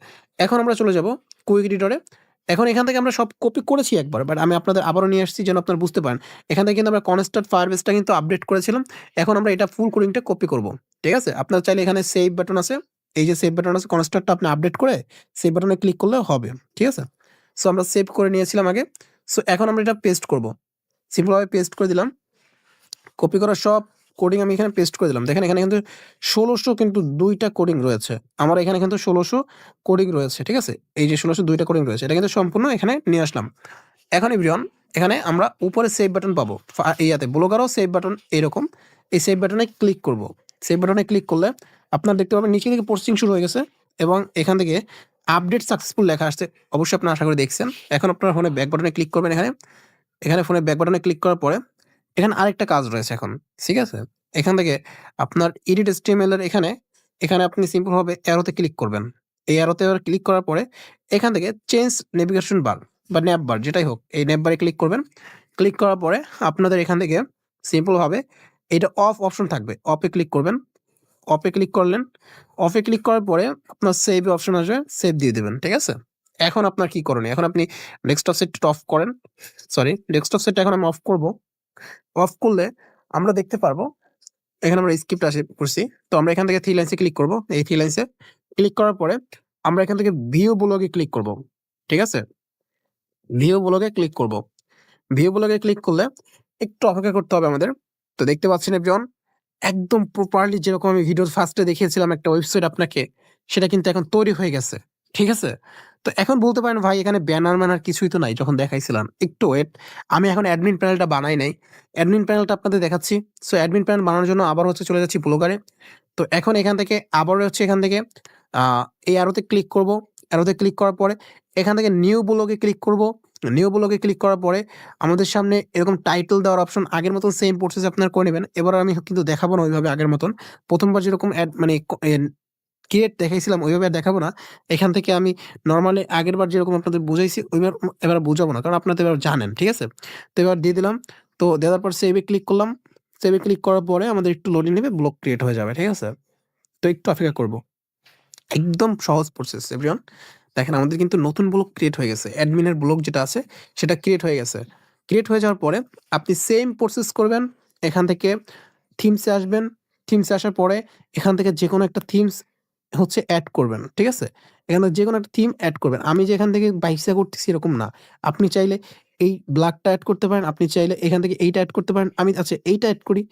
এখন আমরা চলে যাব কুইক এডিটরে। এখন এখান থেকে আমরা সব কপি করেছি একবার, বাট আমি আপনাদের আবারও নিয়ে আসছি যেন আপনারা বুঝতে পারেন। এখান থেকে কিন্তু আমরা কনস্ট্যান্ট ফায়ারবেসটা কিন্তু আপডেট করেছিলাম। এখন আমরা এটা ফুল কোডিংটা কপি করব, ঠিক আছে? আপনারা চাইলে এখানে সেভ বাটন আছে, এই যে সেভ বাটন আছে, কনস্ট্যান্টটা আপনি আপডেট করে সেভ বাটনে ক্লিক করলে হবে, ঠিক আছে? সো আমরা সেভ করে নিয়েছিলাম আগে। সো এখন আমরা এটা পেস্ট করব। সিম্পলভাবে পেস্ট করে দিলাম। কপি করা সব কোডিং আমি এখানে পেস্ট করে দিলাম। দেখেন এখানে কিন্তু ১৬০০ কিন্তু ২ টা কোডিং রয়েছে। আমার এখানে কিন্তু ১৬০০ কোডিং রয়েছে, ঠিক আছে? এই যে ১৬০০ ২ টা কোডিং রয়েছে। এটা কিন্তু সম্পূর্ণ এখানে নিয়ে আসলাম। এখন এভরিওয়ান এখানে আমরা উপরে সেভ বাটন পাবো। ইয়াতে ব্লগারও সেভ বাটন এরকম। এই সেভ বাটনে ক্লিক করব। সেভ বাটনে ক্লিক করলে আপনারা দেখতে পাবেন নিচে থেকে পোস্টিং শুরু হয়ে গেছে এবং এখান থেকে আপডেট সাকসেসফুল লেখা আসছে। অবশ্যই আপনারা আশা করি দেখছেন। এখন আপনারা ফোনে ব্যাক বাটনে ক্লিক করবেন এখানে। এখানে ফোনে ব্যাক বাটনে ক্লিক করার পরে এখানে আরেকটা কাজ রয়েছে এখন, ঠিক আছে? এখান থেকে আপনার এডিট HTML এর এখানে আপনি সিম্পল ভাবে অ্যারোতে ক্লিক করবেন। এই অ্যারোতে এবার ক্লিক করার পরে এখান থেকে চেঞ্জ নেভিগেশন বার বা ন্যাভ বার যেটাই হোক, এই ন্যাভ বারে ক্লিক করবেন। ক্লিক করার পরে আপনাদের এখান থেকে সিম্পল ভাবে এটা অফ অপশন থাকবে। অফে ক্লিক করবেন। অফে ক্লিক করলেন। অফে ক্লিক করার পরে আপনার সেভ অপশন আসবে, সেভ দিয়ে দিবেন, ঠিক আছে? এখন আপনার কি করণীয়? এখন আপনি ডেস্কটপ সেটটা অফ করেন। সরি, ডেস্কটপ সেটটা এখন আমি অফ করব। অফ করলে আমরা দেখতে পারবো এখানে আমরা স্ক্রিপ্ট করছি। তো আমরা এখান থেকে থ্রি লাইনসে ক্লিক করব। এই থ্রি লাইনসে ক্লিক করার পরে আমরা এখান থেকে ভিউ ব্লগে ক্লিক করব, ঠিক আছে? ভিউ ব্লগে ক্লিক করব। ভিউ ব্লগে ক্লিক করলে একটু অপেক্ষা করতে হবে আমাদের। তো দেখতে পাচ্ছেন এভরিওয়ান একদম প্রপারলি যেরকম আমি ভিডিওর ফার্স্টে দেখিয়েছিলাম একটা ওয়েবসাইট আপনাকে, সেটা কিন্তু এখন তৈরি হয়ে গেছে, ঠিক আছে? তো এখন বলতে পারেন ভাই এখানে ব্যানার কিছুই তো নাই যখন দেখাইছিলাম। একটু ওয়েট, আমি এখন অ্যাডমিন প্যানেলটা বানাই নাই। অ্যাডমিন প্যানেলটা আপনাদের দেখাচ্ছি। সো অ্যাডমিন প্যানেল বানানোর জন্য আবার হচ্ছে চলে যাচ্ছি ব্লগারে। তো এখন এখান থেকে আবারও হচ্ছে এখান থেকে এই অ্যারোতে ক্লিক করব। অ্যারোতে ক্লিক করার পরে এখান থেকে নিউ ব্লগে ক্লিক করব। নিউ ব্লগে ক্লিক করার পরে আমাদের সামনে এরকম টাইটেল দেওয়ার অপশন আগের মতন সেম প্রসেস আপনারা করে নেবেন। এবার আমি কিন্তু দেখাবো না ওইভাবে আগের মতন। ১ম বার যেরকম মানে ক্রিয়েট দেখাইছিলাম ওইভাবে আর দেখাবো না। এখান থেকে আমি নরমালি আগেরবার যেরকম আপনাদের বুঝাইছি ওইবার এবার বুঝাবো না। কারণ আপনারা তো এবার জানেন, ঠিক আছে? তো এবার দিয়ে দিলাম। তো দেওয়ার পর সেভে ক্লিক করলাম। সেভে ক্লিক করার পরে আমাদের একটু লোডিং নেবে, ব্লগ ক্রিয়েট হয়ে যাবে, ঠিক আছে? তো একটু অপেক্ষা করব। একদম সহজ প্রসেস এভরিওয়ান। দেখেন আমাদের কিন্তু নতুন ব্লগ ক্রিয়েট হয়ে গেছে। অ্যাডমিনের ব্লগ যেটা আছে সেটা ক্রিয়েট হয়ে গেছে। ক্রিয়েট হয়ে যাওয়ার পরে আপনি সেম প্রসেস করবেন। এখান থেকে থিমসে আসবেন। থিমসে আসার পরে এখান থেকে যেকোনো একটা থিমস হচ্ছে এড করবেন, ঠিক আছে? এখানে যেকোনো একটা থিম এড করবেন। আমি যে এখান থেকে বাইসা করতেছি এরকম না। আপনি চাইলে এই ব্ল্যাকটা এড করতে পারেন। আপনি চাইলে এখান থেকে এইটা এড করতে পারেন। আমি আচ্ছা এইটা এড করি।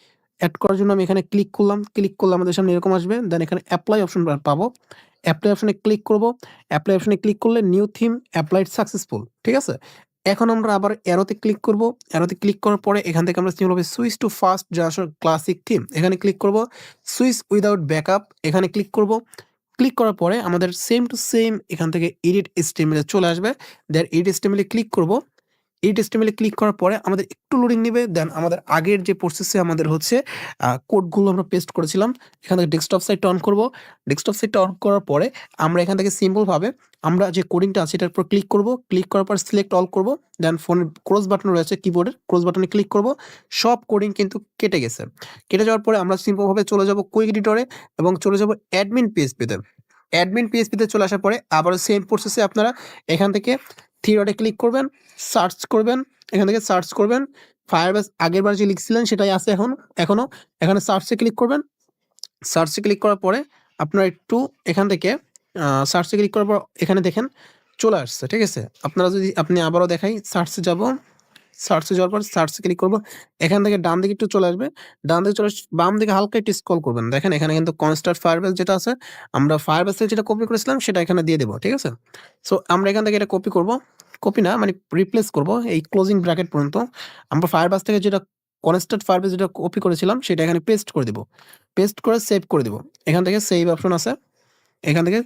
এড করার জন্য আমি এখানে ক্লিক করলাম। ক্লিক করলে আমাদের সামনে এরকম আসবে। দেন এখানে এপ্লাই অপশন পাবো। এপ্লাই অপশনে ক্লিক করব। এপ্লাই অপশনে ক্লিক করলে নিউ থিম এপ্লাইড সাকসেসফুল, ঠিক আছে? এখন আমরা আবার অ্যারোতে ক্লিক করব। অ্যারোতে ক্লিক করার পরে এখান থেকে আমরা সিম্পল ভাবে switch to first generation classic theme এখানে ক্লিক করব। সুইচ উইদাউট ব্যাকআপ এখানে ক্লিক করব। ক্লিক করার পরে আমাদের সেম টু সেম এখান থেকে এডিট HTML এ চলে আসবে। দেন এডিট HTML এ ক্লিক করব। এডিট HTML ক্লিক করার পরে আমাদের একটু লোডিং নেবে, দেন আমাদের আগের যে প্রসেসে আমাদের হচ্ছে কোডগুলো আমরা পেস্ট করেছিলাম এখান থেকে ডেস্কটপ সাইটটা অন করব। ডেস্কটপ সাইটটা অন করার পরে আমরা এখান থেকে সিম্পলভাবে আমরা যে কোডিংটা আছে এটার উপর ক্লিক করব, ক্লিক করার পর সিলেক্ট অল করব, দেন ফোনের ক্রস বাটন রয়েছে কিবোর্ডের ক্রস বাটনে ক্লিক করব। সব কোডিং কিন্তু কেটে গেছে। কেটে যাওয়ার পরে আমরা সিম্পলভাবে চলে যাব কুইক এডিটরে এবং চলে যাব অ্যাডমিন পিএইচপিতে। অ্যাডমিন পিএইচপিতে চলে আসার পরে আবারও সেম প্রসেসে আপনারা এখান থেকে থ্রি ডটে ক্লিক করবেন, সার্চ করবেন, এখান থেকে সার্চ করবেন ফায়ারবেস আগেরবার যে লিখছিলেন সেটাই আছে এখনো এখানে সার্চে ক্লিক করবেন। সার্চে ক্লিক করার পরে আপনারা একটু এখান থেকে সার্চে ক্লিক করার পর এখানে দেখেন চলে আসছে, ঠিক আছে। আপনারা যদি আপনি আবারও দেখাই, সার্চে যাব, সার্চে যাওয়ার পর সার্চে ক্লিক করব, এখান থেকে ডান দিকে একটু চলে আসবে, ডান দিকে চলে বাম দিকে হালকা একটু স্ক্রল করবেন, দেখেন এখানে কিন্তু কনস্ট্যান্ট ফায়ারবেস যেটা আছে আমরা ফায়ারবেস থেকে যেটা কপি করেছিলাম সেটা এখানে দিয়ে দেবো, ঠিক আছে। সো আমরা এখান থেকে এটা কপি করব, কপি না মানে রিপ্লেস করব এই ক্লোজিং ব্র্যাকেট পর্যন্ত। আমরা ফায়ারবেস থেকে যেটা কনস্ট্যান্ট ফায়ারবেস যেটা কপি করেছিলাম সেটা এখানে পেস্ট করে দিব, পেস্ট করে সেভ করে দিব। এখান থেকে সেভ অপশন আছে, এখান থেকে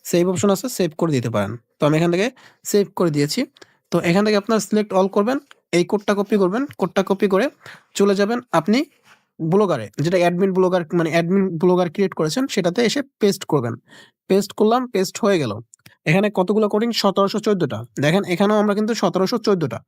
সেভ অপশন আছে, সেভ করে দিতে পারেন। তো আমি এখান থেকে সেভ করে দিয়েছি। তো এখান থেকে আপনার সিলেক্ট অল করবেন, এই কোডটা কপি করবেন, কোডটা কপি করে চলে যাবেন আপনি ব্লগারে, যেটা অ্যাডমিন ব্লগার মানে অ্যাডমিন ব্লগার ক্রিয়েট করেছেন সেটাতে এসে পেস্ট করবেন। পেস্ট করলাম, পেস্ট হয়ে গেল। এখানে কতগুলো কোডিং 1714টা, দেখেন এখানেও আমরা কিন্তু 1714টা,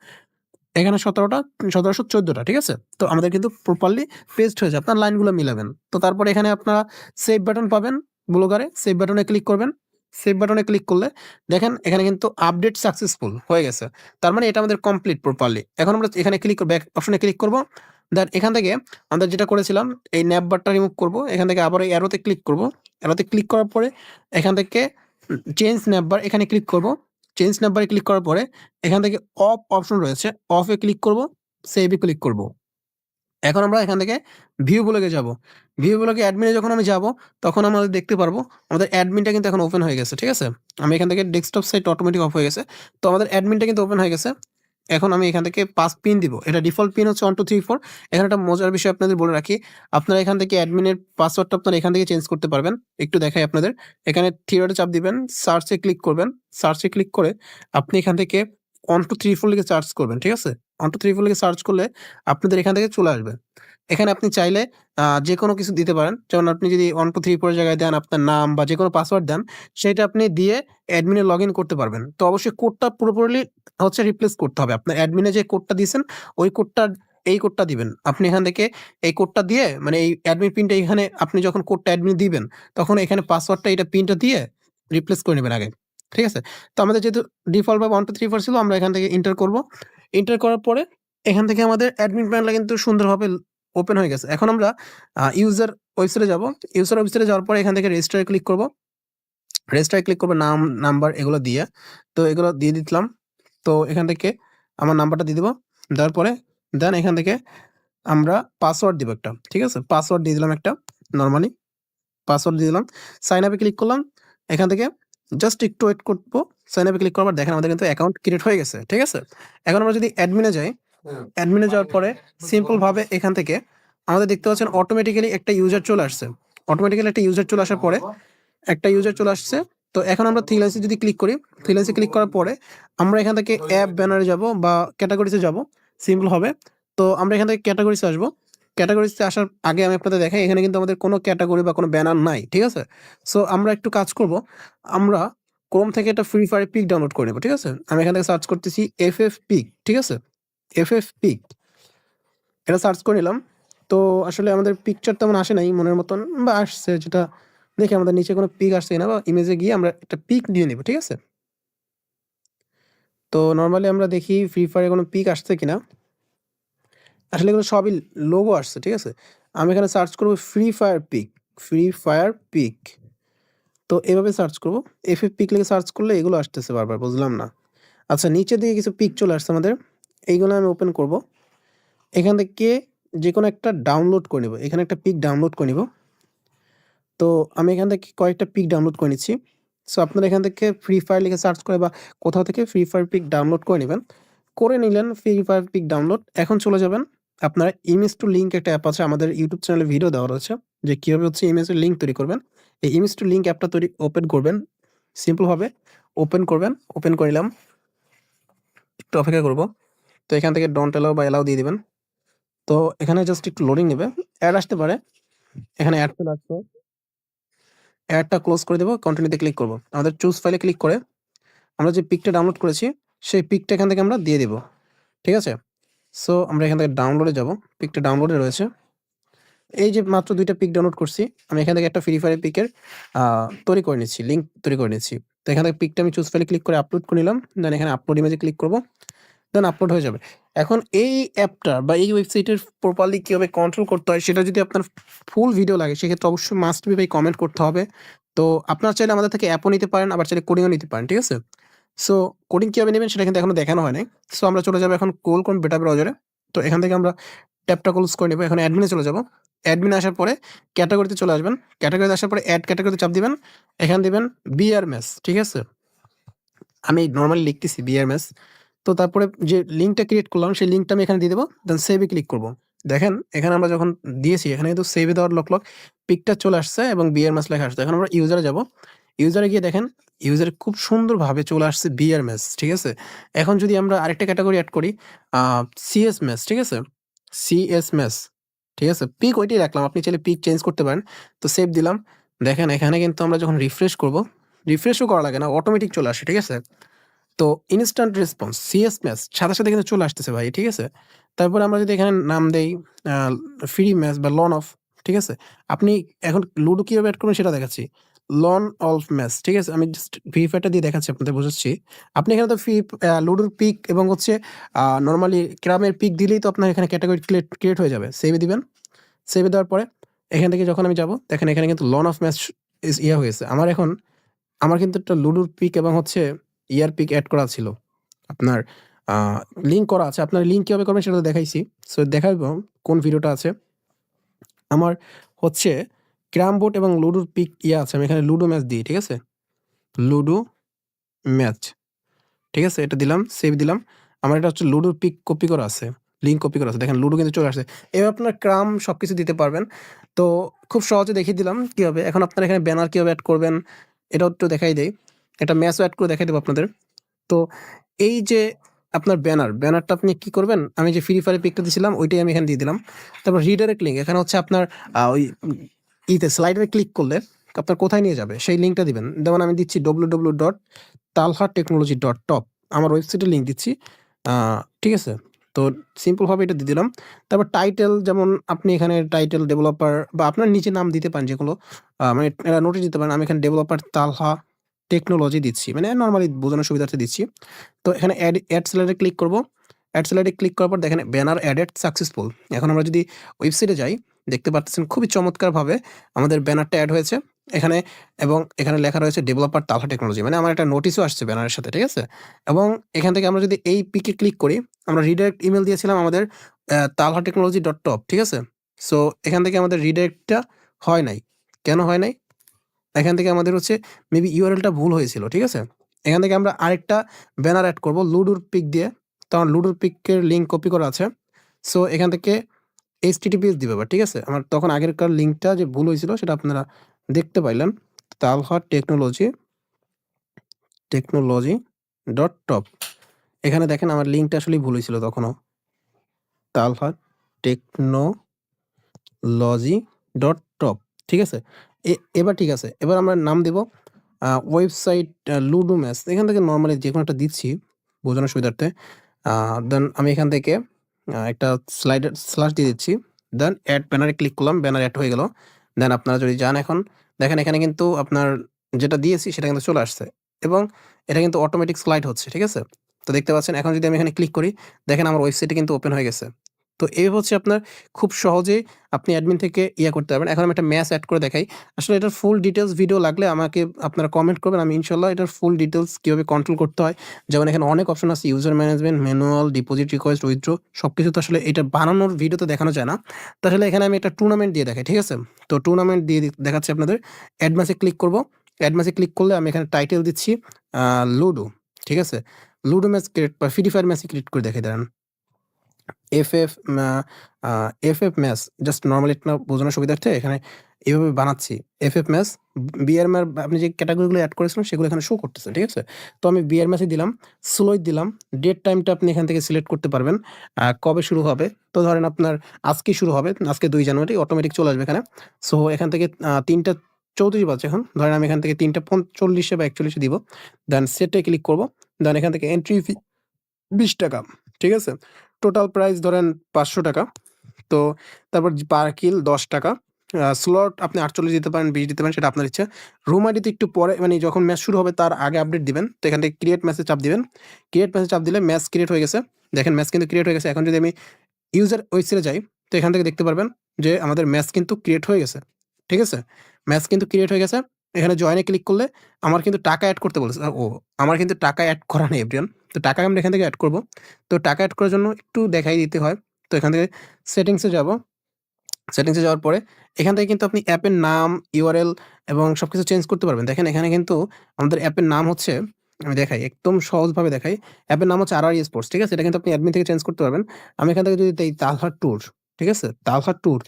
এখানে 1714টা, ঠিক আছে। তো আমাদের কিন্তু প্রপারলি পেস্ট হয়েছে, আপনার লাইনগুলো মিলাবেন। তো তারপরে এখানে আপনারা সেভ বাটন পাবেন, ব্লগারে সেভ বাটনে ক্লিক করবেন। সেভ বাটনে ক্লিক করলে দেখেন এখানে কিন্তু আপডেট সাকসেসফুল হয়ে গেছে, তার মানে এটা আমাদের কমপ্লিট প্রপারলি। এখন আমরা এখানে ক্লিক ব্যাক অপশনে ক্লিক করব, দেন এখান থেকে আমরা যেটা করেছিলাম এই ন্যাপ বারটা রিমুভ করব, এখান থেকে আবার এই অ্যারোতে ক্লিক করব। অ্যারোতে ক্লিক করার পরে এখান থেকে চেঞ্জ ন্যাপ বার এখানে ক্লিক করব। চেঞ্জ ন্যাপ বারে ক্লিক করার পরে এখান থেকে অফ অপশন রয়েছে, অফে ক্লিক করব, সেভে ক্লিক করব। এখন আমরা এখান থেকে ভিউ ব্লগে যাব। ভিউ ব্লগে অ্যাডমিনে যখন আমি যাব তখন আমরা দেখতে পারবো আমাদের অ্যাডমিনটা কিন্তু এখন ওপেন হয়ে গেছে, ঠিক আছে। আমি এখান থেকে ডেস্কটপ সাইট অটোমেটিক অফ হয়ে গেছে, তো আমাদের অ্যাডমিনটা কিন্তু ওপেন হয়ে গেছে। এখন আমি এখান থেকে 5 পিন দিব, এটা ডিফল্ট পিন হচ্ছে 1 2 3 4। এখানে একটা মজার বিষয় আপনাদের বলে রাখি, আপনারা এখান থেকে অ্যাডমিনের পাসওয়ার্ডটা আপনারা এখান থেকে চেঞ্জ করতে পারবেন। একটু দেখাই আপনাদের, এখানে থ্রি ডটে চাপ দিবেন, সার্চে ক্লিক করবেন, সার্চে ক্লিক করে আপনি এখান থেকে 1 2 3 4 লিখে সার্চ করবেন, ঠিক আছে। 1 2 3 4 লিখে সার্চ করলে আপনাদের এখান থেকে চলে আসবে। এখানে আপনি চাইলে যেকোনো কিছু দিতে পারেন। যেমন আপনি যদি 1 2 3 4 এর জায়গায় দেন আপনার নাম বা যেকোনো পাসওয়ার্ড দেন, সেটা আপনি দিয়ে অ্যাডমিনে লগইন করতে পারবেন। তো অবশ্যই কোডটা পুরোপুরি হচ্ছে রিপ্লেস করতে হবে। আপনার অ্যাডমিনে যে কোডটা দিয়েছেন ওই কোডটা এই কোডটা দিবেন। আপনি এখান থেকে এই কোডটা দিয়ে মানে এই অ্যাডমিন পিনটা এখানে আপনি যখন কোডটা অ্যাডমিনে দিবেন তখন এখানে পাসওয়ার্ডটা এটা পিনটা দিয়ে রিপ্লেস করে নেবেন আগে। ঠিক আছে? তো আমাদের যেহেতু ডিফল্ট ভাবে 1 2 3 4 ছিল আমরা এখান থেকে এন্টার করব। এন্টার করার পরে এখান থেকে আমাদের অ্যাডমিন প্যানেলটা কিন্তু সুন্দরভাবে ওপেন হয়ে গেছে। এখন আমরা ইউজার ওয়েবসাইটে যাব। ইউজার ওয়েবসাইটে যাওয়ার পরে এখান থেকে রেজিস্টারে ক্লিক করব। রেজিস্টারে ক্লিক করব, নাম, নাম্বার এগুলো দিয়ে। তো এগুলো দিয়ে দিলাম। তো এখান থেকে আমার নাম্বারটা দিয়ে দিব। দেওয়ার পরে দেন এখান থেকে আমরা পাসওয়ার্ড দিব একটা। ঠিক আছে? পাসওয়ার্ড দিয়ে দিলাম একটা নরমালি। পাসওয়ার্ড দিয়ে দিলাম। সাইন আপে ক্লিক করলাম। এখান থেকে জাস্ট একটু ওয়েট করব। সাইন আপে ক্লিক করার পর দেখেন আমাদের কিন্তু অ্যাকাউন্ট ক্রিয়েট হয়ে গেছে। ঠিক আছে? এখন আমরা যদি অ্যাডমিনে যাই, অ্যাডমিনে যাওয়ার পরে সিম্পল ভাবে এখান থেকে আমাদের দেখতে পাচ্ছেন অটোমেটিক্যালি একটা ইউজার চলে আসছে। অটোমেটিক্যালি একটা ইউজার চলে আসার পরে একটা ইউজার চলে আসছে। তো এখন আমরা থ্রি লাইনসে যদি ক্লিক করি, থ্রি লাইনসে ক্লিক করার পরে আমরা এখান থেকে অ্যাপ ব্যানারে যাব বা ক্যাটাগরিজে যাব। সিম্পল হবে। তো আমরা এখান থেকে ক্যাটাগরিজে আসবো। ক্যাটাগরিজে আসার আগে আমি আপনাদের দেখাই এখানে কিন্তু আমাদের কোনো ক্যাটাগরি বা কোনো ব্যানার নাই। ঠিক আছে? সো আমরা একটু কাজ করব। আমরা ক্রোম থেকে একটা ফ্রি ফায়ার পিক ডাউনলোড করে নেব। ঠিক আছে? আমি এখান থেকে সার্চ করতেছি এফএফ পিক। ঠিক আছে? এফএফ পিক এটা সার্চ করে নিলাম। তো আসলে আমাদের পিকচার তেমন আসে নাই মনের মতন, বা আসছে যেটা দেখি আমাদের নিচে কোনো পিক আসছে কিনা, বা ইমেজে গিয়ে আমরা একটা পিক দিয়ে নিব। ঠিক আছে? তো নরমালি আমরা দেখি ফ্রি ফায়ারে কোনো পিক আসছে কিনা। আসলে এগুলো সবই লোগো আসছে। ঠিক আছে? আমি এখানে সার্চ করব Free Fire pic, Free Fire pic. তো এভাবে সার্চ করব। এফএফ পিক লিখে সার্চ করলে এগুলো আসতেছে বারবার, বুঝলাম না। আচ্ছা, নিচের দিকে কিছু পিক চলে আসছে আমাদের। এইগুলো আমি ওপেন করব। এখান থেকে যেকোনো একটা ডাউনলোড করে নেব। এখানে একটা পিক ডাউনলোড করে নিব। তো আমি এখান থেকে কয়েকটা পিক ডাউনলোড করে নিচ্ছি। সো আপনারা এখান থেকে ফ্রি ফায়ার লিখে সার্চ করে বা কোথাও থেকে ফ্রি ফায়ার পিক ডাউনলোড করে নেবেন। করে নিলেন ফ্রি ফায়ার পিক ডাউনলোড। এখন চলে যাবেন আপনারা ইমেজ টু লিঙ্ক একটা অ্যাপ আছে, আমাদের ইউটিউব চ্যানেলে ভিডিও দেওয়া রয়েছে যে কীভাবে হচ্ছে ইমেজের লিঙ্ক তৈরি করবেন। এই ইমেজ টু লিঙ্ক অ্যাপটা ওপেন করবেন। সিম্পলভাবে ওপেন করবেন। ওপেন করে নিলাম। একটু অপেক্ষা করব। তো এখান থেকে ডোন্ট অ্যালাউ বা অ্যালাউ দিয়ে দিবেন। তো এখানে জাস্ট একটু লোডিং নেবে। অ্যাড আসতে পারে। এখানে অ্যাড চলে আসছে। অ্যাডটা ক্লোজ করে দেব। কন্টিনিউতে ক্লিক করব। আমাদের চুজ ফাইলে ক্লিক করে আমরা যে পিকটা ডাউনলোড করেছি, সেই পিকটা এখান থেকে আমরা দিয়ে দিব। ঠিক আছে? সো আমরা এখান থেকে ডাউনলোডে যাব। পিকটা ডাউনলোডে রয়েছে। এই যে মাত্র ২ টা পিক ডাউনলোড করছি। আমি এখান থেকে একটা ফ্রি ফায়ার পিকের তৈরি করে নিচ্ছি। লিঙ্ক তৈরি করে নিচ্ছি। তো এখান থেকে পিকটা আমি চুজ ফাইলে ক্লিক করে আপলোড করে নিলাম। দেন এখানে আপলোড ইমেজে ক্লিক করব। দেন আপলোড হয়ে যাবে। এখন এই অ্যাপটা বা এই ওয়েবসাইটের প্রপারলি কিভাবে কন্ট্রোল করতে হয় সেটা যদি আপনার ফুল ভিডিও লাগে সেক্ষেত্রে অবশ্যই মাস্ট বি ভাই কমেন্ট করতে হবে। তো আপনারা চাইলে আমাদের থেকে অ্যাপও নিতে পারেন, আবার চাইলে কোডিংও নিতে পারেন। ঠিক আছে? সো কোডিং কিভাবে নেবেন সেটা কিন্তু এখনো দেখানো হয় নাই। সো আমরা চলে যাবো এখন Google Chrome বেটা ব্রাউজারে। তো এখান থেকে আমরা ট্যাবটা ক্লোজ করে নেব। এখন অ্যাডমিনে চলে যাব। অ্যাডমিনে আসার পরে ক্যাটেগরিতে চলে আসবেন। ক্যাটেগরিতে আসার পরে অ্যাড ক্যাটেগরিতে চাপ দিবেন। এখানে দিবেন বিআরএমএস। ঠিক আছে? আমি নরমালি লিখতেছি বিআরএমএস। তো তারপরে যে লিঙ্কটা ক্রিয়েট করলাম সেই লিঙ্কটা আমি এখানে দিয়ে দেব। দেন সেভে ক্লিক করব। দেখেন এখানে আমরা যখন দিয়েছি এখানে কিন্তু সেভে দেওয়ার পিকটা চলে আসছে এবং বিআরএমএস লেখা আসছে। এখন আমরা ইউজারে যাব। ইউজারে গিয়ে দেখেন ইউজারে খুব সুন্দরভাবে চলে আসছে বিআরএমএস। ঠিক আছে? এখন যদি আমরা আরেকটা ক্যাটেগরি এড করি সিএসএমএস। ঠিক আছে? সিএসএমএস। ঠিক আছে? পিক ওইটাই রাখলাম। আপনি চাইলে পিক চেঞ্জ করতে পারেন। তো সেভ দিলাম। দেখেন এখানে কিন্তু আমরা যখন রিফ্রেশ করব, রিফ্রেশও করা লাগে না, অটোমেটিক চলে আসে। ঠিক আছে? তো ইনস্ট্যান্ট রেসপন্স সিএস সাথে, সাথে কিন্তু চলে আসতেছে ভাই। ঠিক আছে? তারপরে আমরা যদি এখানে নাম দেই আ ফ্রি ম্যাচ বা লন অফ। ঠিক আছে? আপনি এখন লুডো কিভাবে এড করবেন সেটা দেখাচ্ছি। Lone wolf match. ঠিক আছে? আমি জাস্ট ফ্রি ফায়ারটা দিয়ে দেখাচ্ছি আপনাদের বোঝাচ্ছি। আপনি এখানে তো লুডোর পিক এবং হচ্ছে নরমালি ক্রামের পিক দিলেই তো আপনার এখানে ক্যাটেগরি ক্রিয়েট হয়ে যাবে। সেভে দিবেন। সেভে দেওয়ার পরে এখান থেকে যখন আমি যাব দেখেন এখানে কিন্তু লন অফ ম্যাচ হয়েছে। আমার কিন্তু একটা লুডোর পিক এবং হচ্ছে ইয়ার পিক এড করা ছিল। আপনার আ লিঙ্ক করা আছে। আপনার লিঙ্ক কিভাবে করবেন সেটা তো দেখাইছি। সো দেখাইবো কোন ভিডিওটা আছে। আমার হচ্ছে ক্রাম বোর্ড এবং লুডোর পিক আছে। আমি এখানে লুডো ম্যাচ দিই। ঠিক আছে? Ludo match. ঠিক আছে? এটা দিলাম, সেভ দিলাম। আমার এটা হচ্ছে লুডোর পিক কপি করা আছে। লিঙ্ক কপি করা আছে। দেখেন লুডো কিন্তু চলে আসছে। এভাবে আপনার ক্রাম সবকিছু দিতে পারবেন। তো খুব সহজে দেখিয়ে দিলাম কিভাবে। এখন আপনারা এখানে ব্যানার কিভাবে এড করবেন এটাও একটু দেখাই দেই। একটা ম্যাচও এড করে দেখাই দেব আপনাদের। তো এই যে আপনার ব্যানারটা আপনি কি করবেন? আমি যে ফ্রি ফায়ারের পিকটা দিছিলাম ওইটাই আমি এখানে দিয়ে দিলাম। তারপর রিডাইরেক্ট লিঙ্ক এখানে হচ্ছে আপনার ওই স্লাইডারে ক্লিক করলে আপনার কোথায় নিয়ে যাবে সেই লিঙ্কটা দিবেন। যেমন আমি দিচ্ছি www.talhatechnology.top আমার ওয়েবসাইটের লিঙ্ক দিচ্ছি। আ ঠিক আছে? তো সিম্পল ভাবে এটা দিয়ে দিলাম। তারপর টাইটেল যেমন আপনি এখানে টাইটেল ডেভেলপার বা আপনার নিচে নাম দিতে পারেন যেগুলো মানে নোটিশ দিতে পারেন। আমি এখানে ডেভেলপার তালহা টেকনোলজি দিচ্ছি। মানে নরমালি বোঝানোর সুবিধার্থে দিচ্ছি। তো এখানে এড স্লাইডে ক্লিক করব। এড স্লাইডে ক্লিক করার পর দেখেন ব্যানার এডেড সাকসেসফুল। এখন আমরা যদি ওয়েবসাইটে যাই দেখতে পারতেছেন খুবই চমৎকারভাবে আমাদের ব্যানারটা এড হয়েছে এখানে এবং এখানে লেখা রয়েছে ডেভেলপার তালহা টেকনোলজি। মানে আমার একটা নোটিশও আসছে ব্যানারের সাথে। ঠিক আছে? এবং এখান থেকে আমরা যদি এই পিকে ক্লিক করি আমরা রিডাইরেক্ট ইমেইল দিয়েছিলাম আমাদের talhatechnology.top। ঠিক আছে? সো এখান থেকে আমাদের রিডাইরেক্টটা হয় নাই। কেন হয় নাই? এখান থেকে আমাদের হচ্ছে মেবি ইউআরএলটা ভুল হয়েছিল। ঠিক আছে? এখান থেকে আমরা আরেকটা ব্যানার এড করব লুডোর পিক দিয়ে। তো আমার লুডোর পিকের লিঙ্ক কপি করা আছে। সো এখান থেকে এইচটিটিপিএস দিবে আবার। ঠিক আছে? আমার তখন আগেরকার লিঙ্কটা যে ভুল হয়েছিল সেটা আপনারা দেখতে পাইলেন। তালহা টেকনোলজি.টপ এখানে দেখেন আমার লিঙ্কটা আসলেই ভুল হয়েছিল তখনও। তালহা টেকনোলজি.টপ ঠিক আছে? এবার ঠিক আছে। এবার আমরা নাম দিব ওয়েবসাইট লুডো ম্যাচ। এখান থেকে নরমালি যেকোনো একটা দিচ্ছি বোঝানোর সুবিধার্থে। দেন আমি এখান থেকে একটা স্ল্যাশ দিয়ে দিচ্ছি। দেন এড ব্যানারে ক্লিক করলাম। ব্যানার এড হয়ে গেল। দেন আপনারা যদি যান এখন দেখেন এখানে কিন্তু আপনার যেটা দিয়েছি সেটা কিন্তু চলে আসছে এবং এটা কিন্তু অটোমেটিক স্লাইড হচ্ছে। ঠিক আছে? তো দেখতে পাচ্ছেন এখন যদি আমি এখানে ক্লিক করি দেখেন আমার ওয়েবসাইটে কিন্তু ওপেন হয়ে গেছে। তো এই হচ্ছে আপনার খুব সহজেই আপনি অ্যাডমিন থেকে করতে পারবেন। এখন আমি একটা ম্যাচ এড করে দেখাই। আসলে এটার ফুল ডিটেইলস ভিডিও লাগলে আমাকে আপনারা কমেন্ট করবেন। আমি ইনশাআল্লাহ এটার ফুল ডিটেইলস কিভাবে কন্ট্রোল করতে হয়। যেমন এখানে অনেক অপশন আছে user management, manual, deposit request, withdraw সবকিছু তো আসলে এটা বানানোর ভিডিওতে দেখানো যায় না। তো আসলে এখানে আমি একটা টুর্নামেন্ট দিয়ে দেখাই। ঠিক আছে? তো টুর্নামেন্ট দিয়ে দেখাচ্ছি আপনাদের। অ্যাড ম্যাচে ক্লিক করব। অ্যাড ম্যাচে ক্লিক করলে আমি এখানে টাইটেল দিচ্ছি লুডো। ঠিক আছে? লুডো ম্যাচ ক্রিয়েট বা ফ্রি ফায়ার ম্যাচ ক্রিয়েট করে দেখাই দাঁড়ান। এফএফ ম্যা আ এফএফ ম্যাচ জাস্ট নরমালি এটা বোঝানোর সুবিধার্থে এখানে এইভাবে বানাচ্ছি। এফএফ ম্যাচ, বিআর ম্যাচ আপনি যে ক্যাটাগরিগুলো এড করেছিলেন সেগুলো এখানে শো করতেছে, ঠিক আছে? তো আমি বিআর ম্যাচে দিলাম, স্লোই দিলাম, ডেট টাইমটা আপনি এখান থেকে সিলেক্ট করতে পারবেন। কবে শুরু হবে? তো ধরেন আপনার আজকেই শুরু হবে, আজকে 2 জানুয়ারি অটোমেটিক চলে আসবে এখানে। সো এখান থেকে ৩টা ৩৪ বাজছে এখন। ধরেন আমি এখান থেকে ৩টা ৪০ বা ৪১ দিব। দেন সেটে ক্লিক করব। দেন এখান থেকে এন্ট্রি ফি ৳২০, ঠিক আছে? টোটাল প্রাইস ধরেন ৳৫০০। তো তারপর পার কিল ৳১০। স্লট আপনি ৪৮ দিতে পারেন, ২০ দিতে পারেন, সেটা আপনার ইচ্ছা। রুম আইডিতে একটু পরে মানে যখন ম্যাচ শুরু হবে তার আগে আপডেট দিবেন। তো এখান থেকে ক্রিয়েট ম্যাচে চাপ দিবেন। ক্রিয়েট ম্যাচে চাপ দিলে ম্যাচ ক্রিয়েট হয়ে গেছে। দেখেন ম্যাচ কিন্তু ক্রিয়েট হয়ে গেছে। এখন যদি আমি ইউজার ওয়েবসাইটে যাই, তো এখান থেকে দেখতে পারবেন যে আমাদের ম্যাচ কিন্তু ক্রিয়েট হয়ে গেছে। ঠিক আছে? ম্যাচ কিন্তু ক্রিয়েট হয়ে গেছে। এখানে জয়েন এ ক্লিক করলে আমার কিন্তু টাকা এড করতে বলেছে। আমার কিন্তু টাকা এড করা নেই এভরিওয়ান। তো টাকা আমরা এখান থেকে এড করব। তো টাকা এড করার জন্য একটু দেখাই দিতে হয়। তো এখান থেকে সেটিংসে যাব। সেটিংসে যাওয়ার পরে এখান থেকে কিন্তু আপনি অ্যাপের নাম, ইউআরএল এবং সবকিছু চেঞ্জ করতে পারবেন। দেখেন এখানে কিন্তু আমাদের অ্যাপের নাম হচ্ছে, আমি দেখাই, একদম সহজভাবে দেখাই। অ্যাপের নাম হচ্ছে RR স্পোর্টস, ঠিক আছে? এটা কিন্তু আপনি অ্যাডমিন থেকে চেঞ্জ করতে পারবেন। আমি এখান থেকে যদি দেই তালহা ট্যুর, ঠিক আছে? তালহা ট্যুর।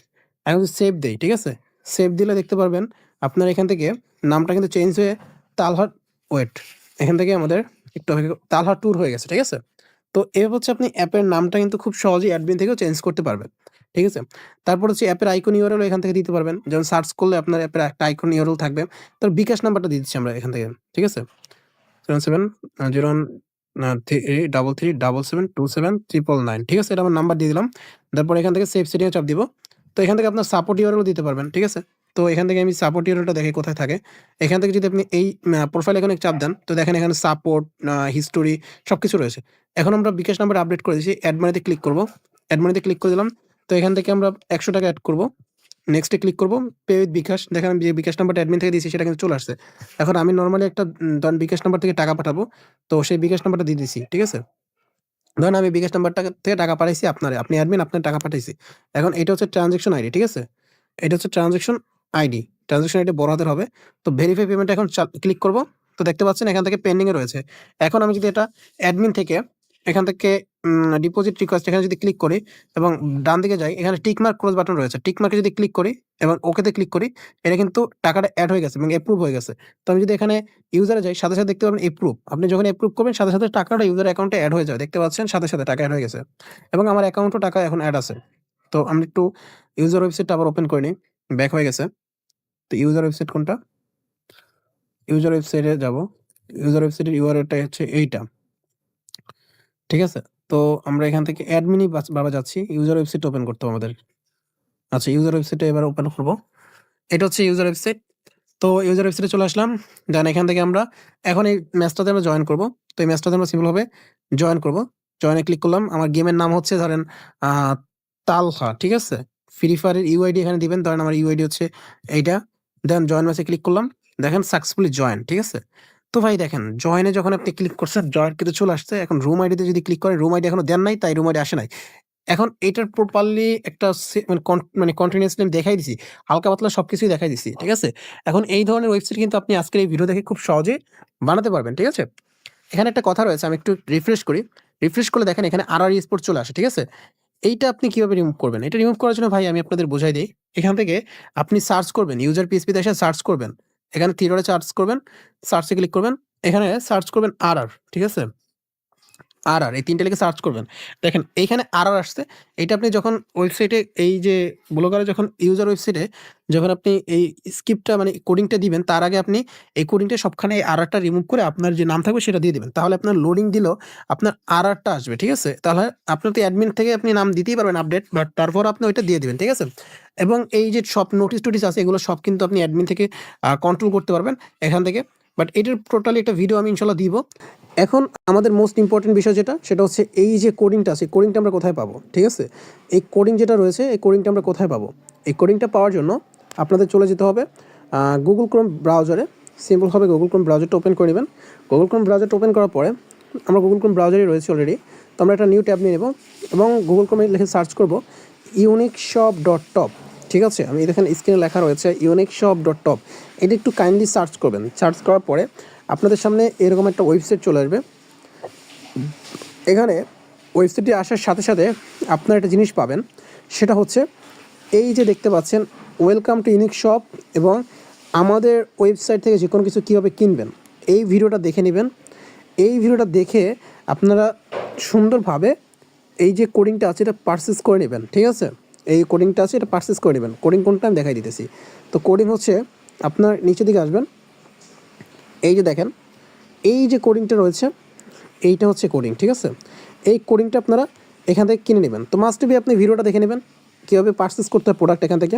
এখন যদি সেভ দেই, ঠিক আছে? সেভ দিলে দেখতে পারবেন আপনার এখান থেকে নামটা কিন্তু চেঞ্জ হয়ে তালহা, ওয়েট, এখান থেকে আমাদের একটু তালহা ট্যুর হয়ে গেছে, ঠিক আছে? তো এভাবে হচ্ছে আপনি অ্যাপের নামটা কিন্তু খুব সহজেই অ্যাডমিন থেকেও চেঞ্জ করতে পারবেন। ঠিক আছে? তারপর হচ্ছে অ্যাপের আইকন ইউআরএল এখান থেকে দিতে পারবেন। যেমন সার্চ করলে আপনার অ্যাপের একটা আইকন ইউআরএল থাকবে। তার বিকাশ নাম্বারটা দিয়ে দিচ্ছি আমরা এখান থেকে। ঠিক আছে? 77 01 33772729, ঠিক আছে? এটা আমার নাম্বার দিয়ে দিলাম। তারপর এখান থেকে সেভ সেটিং এ চাপ দিব। তো এখান থেকে আপনার সাপোর্ট ইউআরএল দিতে পারবেন। ঠিক আছে? তো এখান থেকে আমি সাপোর্ট ইউআরএলটা দেখি কোথায় থাকে। এখান থেকে যদি আপনি এই প্রোফাইল আইকনে চাপ দেন, তো দেখেন এখানে সাপোর্ট, হিস্টোরি সবকিছু রয়েছে। এখন আমরা বিকাশ নাম্বার আপডেট করে দিয়েছি। এড মানিতে ক্লিক করব। এড মানিতে ক্লিক করে দিলাম। তো এখান থেকে আমরা ৳১০০ এড করব। নেক্সট এ ক্লিক করব। পে উইথ বিকাশ। দেখেন আমি যে বিকাশ নাম্বারটা অ্যাডমিন থেকে দিয়েছি সেটা কিন্তু চলে আসছে। এখন আমি নরমালি একটা ধরেন বিকাশ নাম্বার থেকে টাকা পাঠাবো। তো সেই বিকাশ নাম্বারটা দিয়ে দিছি। ঠিক আছে? ধরেন আমি বিকাশ নাম্বারটা থেকে টাকা পাঠাইছি আপনারে। আপনি অ্যাডমিন, আপনার টাকা পাঠাইছি। এখন এটা হচ্ছে ট্রান্সেকশন আইডি। ঠিক আছে? এটা হচ্ছে ট্রান্সেকশন আইডি। ট্রান্সেকশন আইডি বড় হাতের হবে। তো ভেরিফাই পেমেন্ট এখন ক্লিক করব। তো দেখতে পাচ্ছেন এখান থেকে পেন্ডিং এ রয়েছে। এখন আমি যদি এটা অ্যাডমিন থেকে এখান থেকে ডিপোজিট রিকোয়েস্ট এখানে যদি ক্লিক করি এবং ডান দিকে যাই, এখানে টিক মার্ক ক্লোজ বাটন রয়েছে। টিক মার্কে যদি ক্লিক করি এবং ওকে তে ক্লিক করি, এটা কিন্তু টাকাটা এড হয়ে গেছে এবং এপ্রুভ হয়ে গেছে। তো আমি যদি এখানে ইউজারে যাই, সাথে, সাথে দেখতে পাবেন এপ্রুভ। আপনি যখন এপ্রুভ করবেন সাথে, সাথে টাকাটা ইউজার অ্যাকাউন্টে এড হয়ে যাবে। দেখতে পাচ্ছেন সাথে, সাথে টাকা এড হয়ে গেছে এবং আমার অ্যাকাউন্টেও টাকা এখন এড আছে। তো আমি একটু ইউজার ওয়েবসাইটটা আবার ওপেন করে নিই। ব্যাক হয়ে গেছে। তো ইউজার ওয়েবসাইট কোনটা? ইউজার ওয়েবসাইটে যাব। ইউজার ওয়েবসাইটের ইউআরএলটা হচ্ছে এইটা। ঠিক আছে? তো আমরা এখান থেকে অ্যাডমিনই বারবার যাচ্ছি। ইউজার ওয়েবসাইট ওপেন করতে হবে আমাদের। আচ্ছা, ইউজার ওয়েবসাইটটা এবার ওপেন করব। এটা হচ্ছে ইউজার ওয়েবসাইট। তো ইউজার ওয়েবসাইটে চলে আসলাম। দেন এখান থেকে আমরা এখন এই ম্যাচটাতে আমরা জয়েন করব। তো এই ম্যাচটাতে আমরা সিম্পলভাবে জয়েন করব। জয়েনে ক্লিক করলাম। আমার গেমের নাম হচ্ছে ধরেন আ তালহা। ঠিক আছে? ফ্রি ফায়ারের ইউআইডি এখানে দিবেন। ধরেন আমার ইউআইডি হচ্ছে এইটা। দেন জয়েন ম্যাচে ক্লিক করলাম। দেখেন সাকসেসফুলি জয়েন। ঠিক আছে? তো ভাই দেখেন জয়েনে যখন আপনি ক্লিক করছেন জয়েন কিন্তু চলে আসছে। এখন রুম আইডিতে যদি ক্লিক করেন, রুম আইডি এখনো দেন নাই, তাই রুম আইডি আসে নাই। এখন এটার প্রপারলি একটা মানে কন্টিনিউয়াসলি আমি দেখাই দিছি। হালকা পাতলা সবকিছুই দেখাই দিছি। ঠিক আছে? এখন এই ধরনের ওয়েবসাইট কিন্তু আপনি আজকের এই ভিডিও দেখে খুব সহজেই বানাতে পারবেন। ঠিক আছে? এখানে একটা কথা রয়েছে, আমি একটু রিফ্রেশ করি। রিফ্রেশ করলে দেখেন এখানে RR স্পোর্টস চলে আসে। ঠিক আছে? এইটা আপনি কিভাবে রিমুভ করবেন? এটা রিমুভ করার জন্য ভাই আমি আপনাদের বুঝাই দেই। এখান থেকে আপনি সার্চ করবেন, ইউজার পিএইচপি তে এসে সার্চ করবেন। এখানে 3 ডটে সার্চ করবেন, সার্চে ক্লিক করবেন। এখানে সার্চ করবেন RR, ঠিক আছে? RR এই ৩ টা লিখে সার্চ করবেন। দেখেন এইখানে RR আসছে। এইটা আপনি যখন ওয়েবসাইটে এই যে ব্লগারে যখন ইউজার ওয়েবসাইটে যখন আপনি এই স্ক্রিপ্টটা মানে কোডিংটা দিবেন, তার আগে আপনি এই কোডিংটা সবখানে এই RR টা রিমুভ করে আপনার যে নাম থাকবে সেটা দিয়ে দিবেন। তাহলে আপনার লোডিং দিলেও আপনার RR টা আসবে। ঠিক আছে? তাহলে আপনার তো অ্যাডমিন থেকে আপনি নাম দিতেই পারবেন আপডেট, বাট তারপর আপনি ওইটা দিয়ে দিবেন। ঠিক আছে? এবং এই যে সব নোটিস-টোটিস আছে এগুলো সব কিন্তু আপনি অ্যাডমিন থেকে কন্ট্রোল করতে পারবেন এখান থেকে। বাট এটার টোটালি একটা ভিডিও আমি ইনশাআল্লাহ দিব। এখন আমাদের মোস্ট ইম্পোর্টেন্ট বিষয় যেটা, সেটা হচ্ছে এই যে কোডিংটা আছে, কোডিংটা আমরা কোথায় পাবো? ঠিক আছে? এই কোডিং যেটা রয়েছে, এই কোডিংটা আমরা কোথায় পাবো? এই কোডিংটা পাওয়ার জন্য আপনাদের চলে যেতে হবে Google Chrome ব্রাউজারে। সিম্পলভাবে Google Chrome ব্রাউজারটা ওপেন করে নেবেন। Google Chrome ব্রাউজারটা ওপেন করার পরে আমরা Google Chrome ব্রাউজারে রয়েছি অলরেডি। তো আমরা একটা নিউ ট্যাব নিয়ে নেব এবং Google Chrome এ লিখে সার্চ করব uniqueshop.top। ঠিক আছে? আমি দেখেন স্ক্রিনে লেখা রয়েছে uniqueshop.top। এটা একটু কাইন্ডলি সার্চ করবেন। সার্চ করার পরে আপনাদের সামনে এরকম একটা ওয়েবসাইট চলে আসবে। এখানে ওয়েবসাইটে আসার সাথে, সাথে আপনারা একটা জিনিস পাবেন। সেটা হচ্ছে এই যে দেখতে পাচ্ছেন ওয়েলকাম টু ইউনিক শপ এবং আমাদের ওয়েবসাইট থেকে যে কোনো কিছু কীভাবে কিনবেন এই ভিডিওটা দেখে নেবেন। এই ভিডিওটা দেখে আপনারা সুন্দরভাবে এই যে কোডিংটা আছে এটা পারচেস করে নেবেন, ঠিক আছে? এই কোডিংটা আছে এটা পারচেস করে নেবেন। কোডিং কোনটা আমি দেখাই দিতেছি। তো কোডিং হচ্ছে আপনার নিচের দিকে আসবেন, এই যে দেখেন এই যে কোডিংটা রয়েছে এইটা হচ্ছে কোডিং, ঠিক আছে? এই কোডিংটা আপনারা এখান থেকে কিনে নেবেন। তো মাস্ট বি আপনি ভিডিওটা দেখে নেবেন কীভাবে পারচেস করতে হয় প্রোডাক্ট এখান থেকে।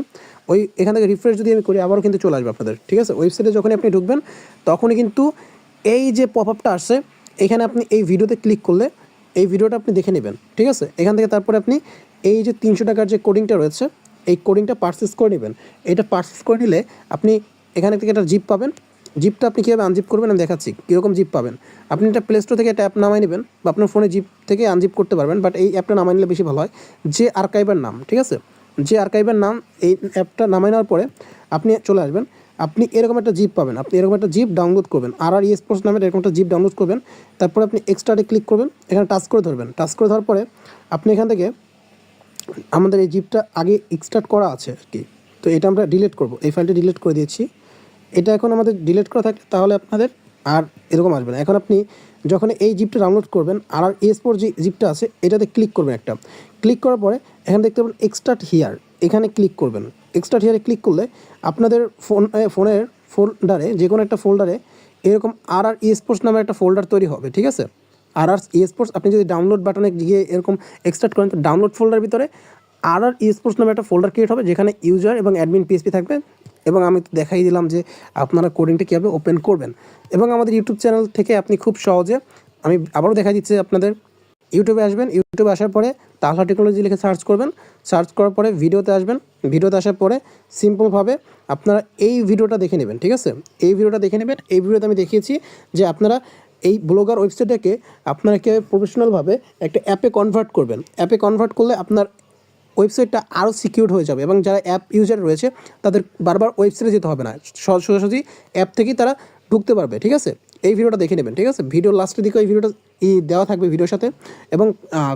এখান থেকে রিফ্রেশ যদি আমি করি আবারও কিন্তু চলে আসবে আপনাদের, ঠিক আছে? ওয়েবসাইটে যখনই আপনি ঢুকবেন তখনই কিন্তু এই যে পপ আপটা আসছে এখানে আপনি এই ভিডিওতে ক্লিক করলে এই ভিডিওটা আপনি দেখে নেবেন, ঠিক আছে? এখান থেকে তারপরে আপনি এই যে 300 টাকার যে কোডিংটা রয়েছে এই কোডিংটা পারচেস করে নেবেন। এটা পারচেস করে নিলে আপনি এখানে থেকে একটা জিপ পাবেন। জিপটা আপনি কীভাবে আনজিপ করবেন আমি দেখাচ্ছি কীরকম জিপ পাবেন। আপনি একটা প্লে স্টোর থেকে একটা অ্যাপ নামাই নেবেন বা আপনার ফোনে জিপ থেকে আনজিপ করতে পারবেন, বাট এই অ্যাপটা নামাই নিলে বেশি ভালো হয়। যে আর্কাইভের নাম, ঠিক আছে? যে আর্কাইভের নাম এই অ্যাপটা নামাই নেওয়ার পরে আপনি চলে আসবেন, আপনি এরকম একটা জিপ পাবেন। আপনি এরকম একটা জিপ ডাউনলোড করবেন, স্পোর্টস নামের এরকম একটা জিপ ডাউনলোড করবেন। তারপরে আপনি এক্সট্রাটে ক্লিক করবেন, এখানে টাচ করে ধরবেন। টাচ করে ধরার পরে আপনি এখান থেকে আমাদের এই জিপটা আগে এক্সট্রাক্ট করা আছে আর কি, তো এটা আমরা ডিলিট করব। এই ফাইলটা ডিলিট করে দিয়েছি। এটা এখন আমাদের ডিলিট করা থাকে তাহলে আপনাদের আর এরকম আসবে না। এখন আপনি যখন এই জিপটা ডাউনলোড করবেন স্পোর্ট যে জিপটা আছে এটাতে ক্লিক করবেন। একটা ক্লিক করার পরে এখানে দেখতে পাবেন এক্সট্রাক্ট হিয়ার, এখানে ক্লিক করবেন। এক্সট্রাক্ট হিয়ারে ক্লিক করলে আপনাদের ফোনের ফোল্ডারে যে কোনো একটা ফোল্ডারে এরকম স্পোর্টস নামে একটা ফোল্ডার তৈরি হবে, ঠিক আছে? স্পোর্টস আপনি যদি ডাউনলোড বাটনে গিয়ে এরকম এক্সট্রাক্ট করেন তো ডাউনলোড ফোল্ডার ভিতরে স্পোর্টস নামে একটা ফোল্ডার ক্রিয়েট হবে যেখানে ইউজার এবং অ্যাডমিন পিএসপি থাকবে। এবং আমি দেখাই দিলাম যে আপনারা কোডিংটা কীভাবে ওপেন করবেন। এবং আমাদের ইউটিউব চ্যানেল থেকে আপনি খুব সহজে, আমি আবারও দেখা দিচ্ছি আপনাদের, ইউটিউবে আসবেন। ইউটিউবে আসার পরে তাহলা টেকনোলজি লিখে সার্চ করবেন। সার্চ করার পরে ভিডিওতে আসবেন। ভিডিওতে আসার পরে সিম্পলভাবে আপনারা এই ভিডিওটা দেখে নেবেন, ঠিক আছে? এই ভিডিওটা দেখে নেবেন। এই ভিডিওতে আমি দেখিয়েছি যে আপনারা এই ব্লগার ওয়েবসাইটটাকে আপনারা কীভাবে প্রফেশনালভাবে একটা অ্যাপে কনভার্ট করবেন। অ্যাপে কনভার্ট করলে আপনার ওয়েবসাইটটা আরও সিকিউর হয়ে যাবে এবং যারা অ্যাপ ইউজার রয়েছে তাদের বারবার ওয়েবসাইটে যেতে হবে না, সোজাসুজি অ্যাপ থেকেই তারা ঢুকতে পারবে, ঠিক আছে? এই ভিডিওটা দেখে নেবেন, ঠিক আছে? ভিডিওর লাস্টের দিকে এই ভিডিওটা দেওয়া থাকবে ভিডিওর সাথে এবং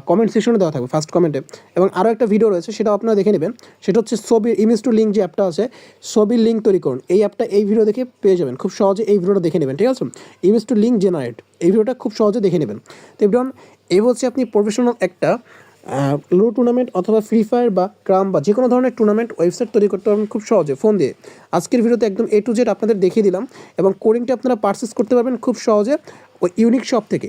কমেন্ট সেকশনে দেওয়া থাকবে ফার্স্ট কমেন্টে। এবং আরও একটা ভিডিও রয়েছে সেটাও আপনারা দেখে নেবেন। সেটা হচ্ছে ছবির ইমেজ টু লিঙ্ক যে অ্যাপটা আছে, ছবির লিঙ্ক তৈরি করুন। এই অ্যাপটা এই ভিডিও দেখে পেয়ে যাবেন। খুব সহজে এই ভিডিওটা দেখে নেবেন, ঠিক আছে? ইমেজ টু লিঙ্ক জেনারেট, এই ভিডিওটা খুব সহজে দেখে নেবেন। তো এবার এই হচ্ছে আপনি প্রফেশনাল একটা লো টুর্নামেন্ট অথবা ফ্রি ফায়ার বা ক্রাম বা যে কোনো ধরনের টুর্নামেন্ট ওয়েবসাইট তৈরি করতে পারবেন খুব সহজে ফোন দিয়ে। আজকের ভিডিওতে একদম A to Z আপনাদের দেখিয়ে দিলাম এবং কোডিংটা আপনারা পারচেস করতে পারবেন খুব সহজে ওই ইউনিক শপ থেকে।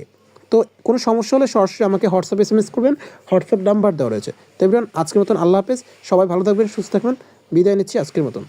তো কোনো সমস্যা হলে সরাসরি আমাকে হোয়াটসঅ্যাপে SMS করবেন, হোয়াটসঅ্যাপ নাম্বার দেওয়া রয়েছে। তো এবার আজকের মতন আল্লাহ হাফেজ, সবাই ভালো থাকবেন, সুস্থ থাকবেন, বিদায় নিচ্ছি আজকের মতন।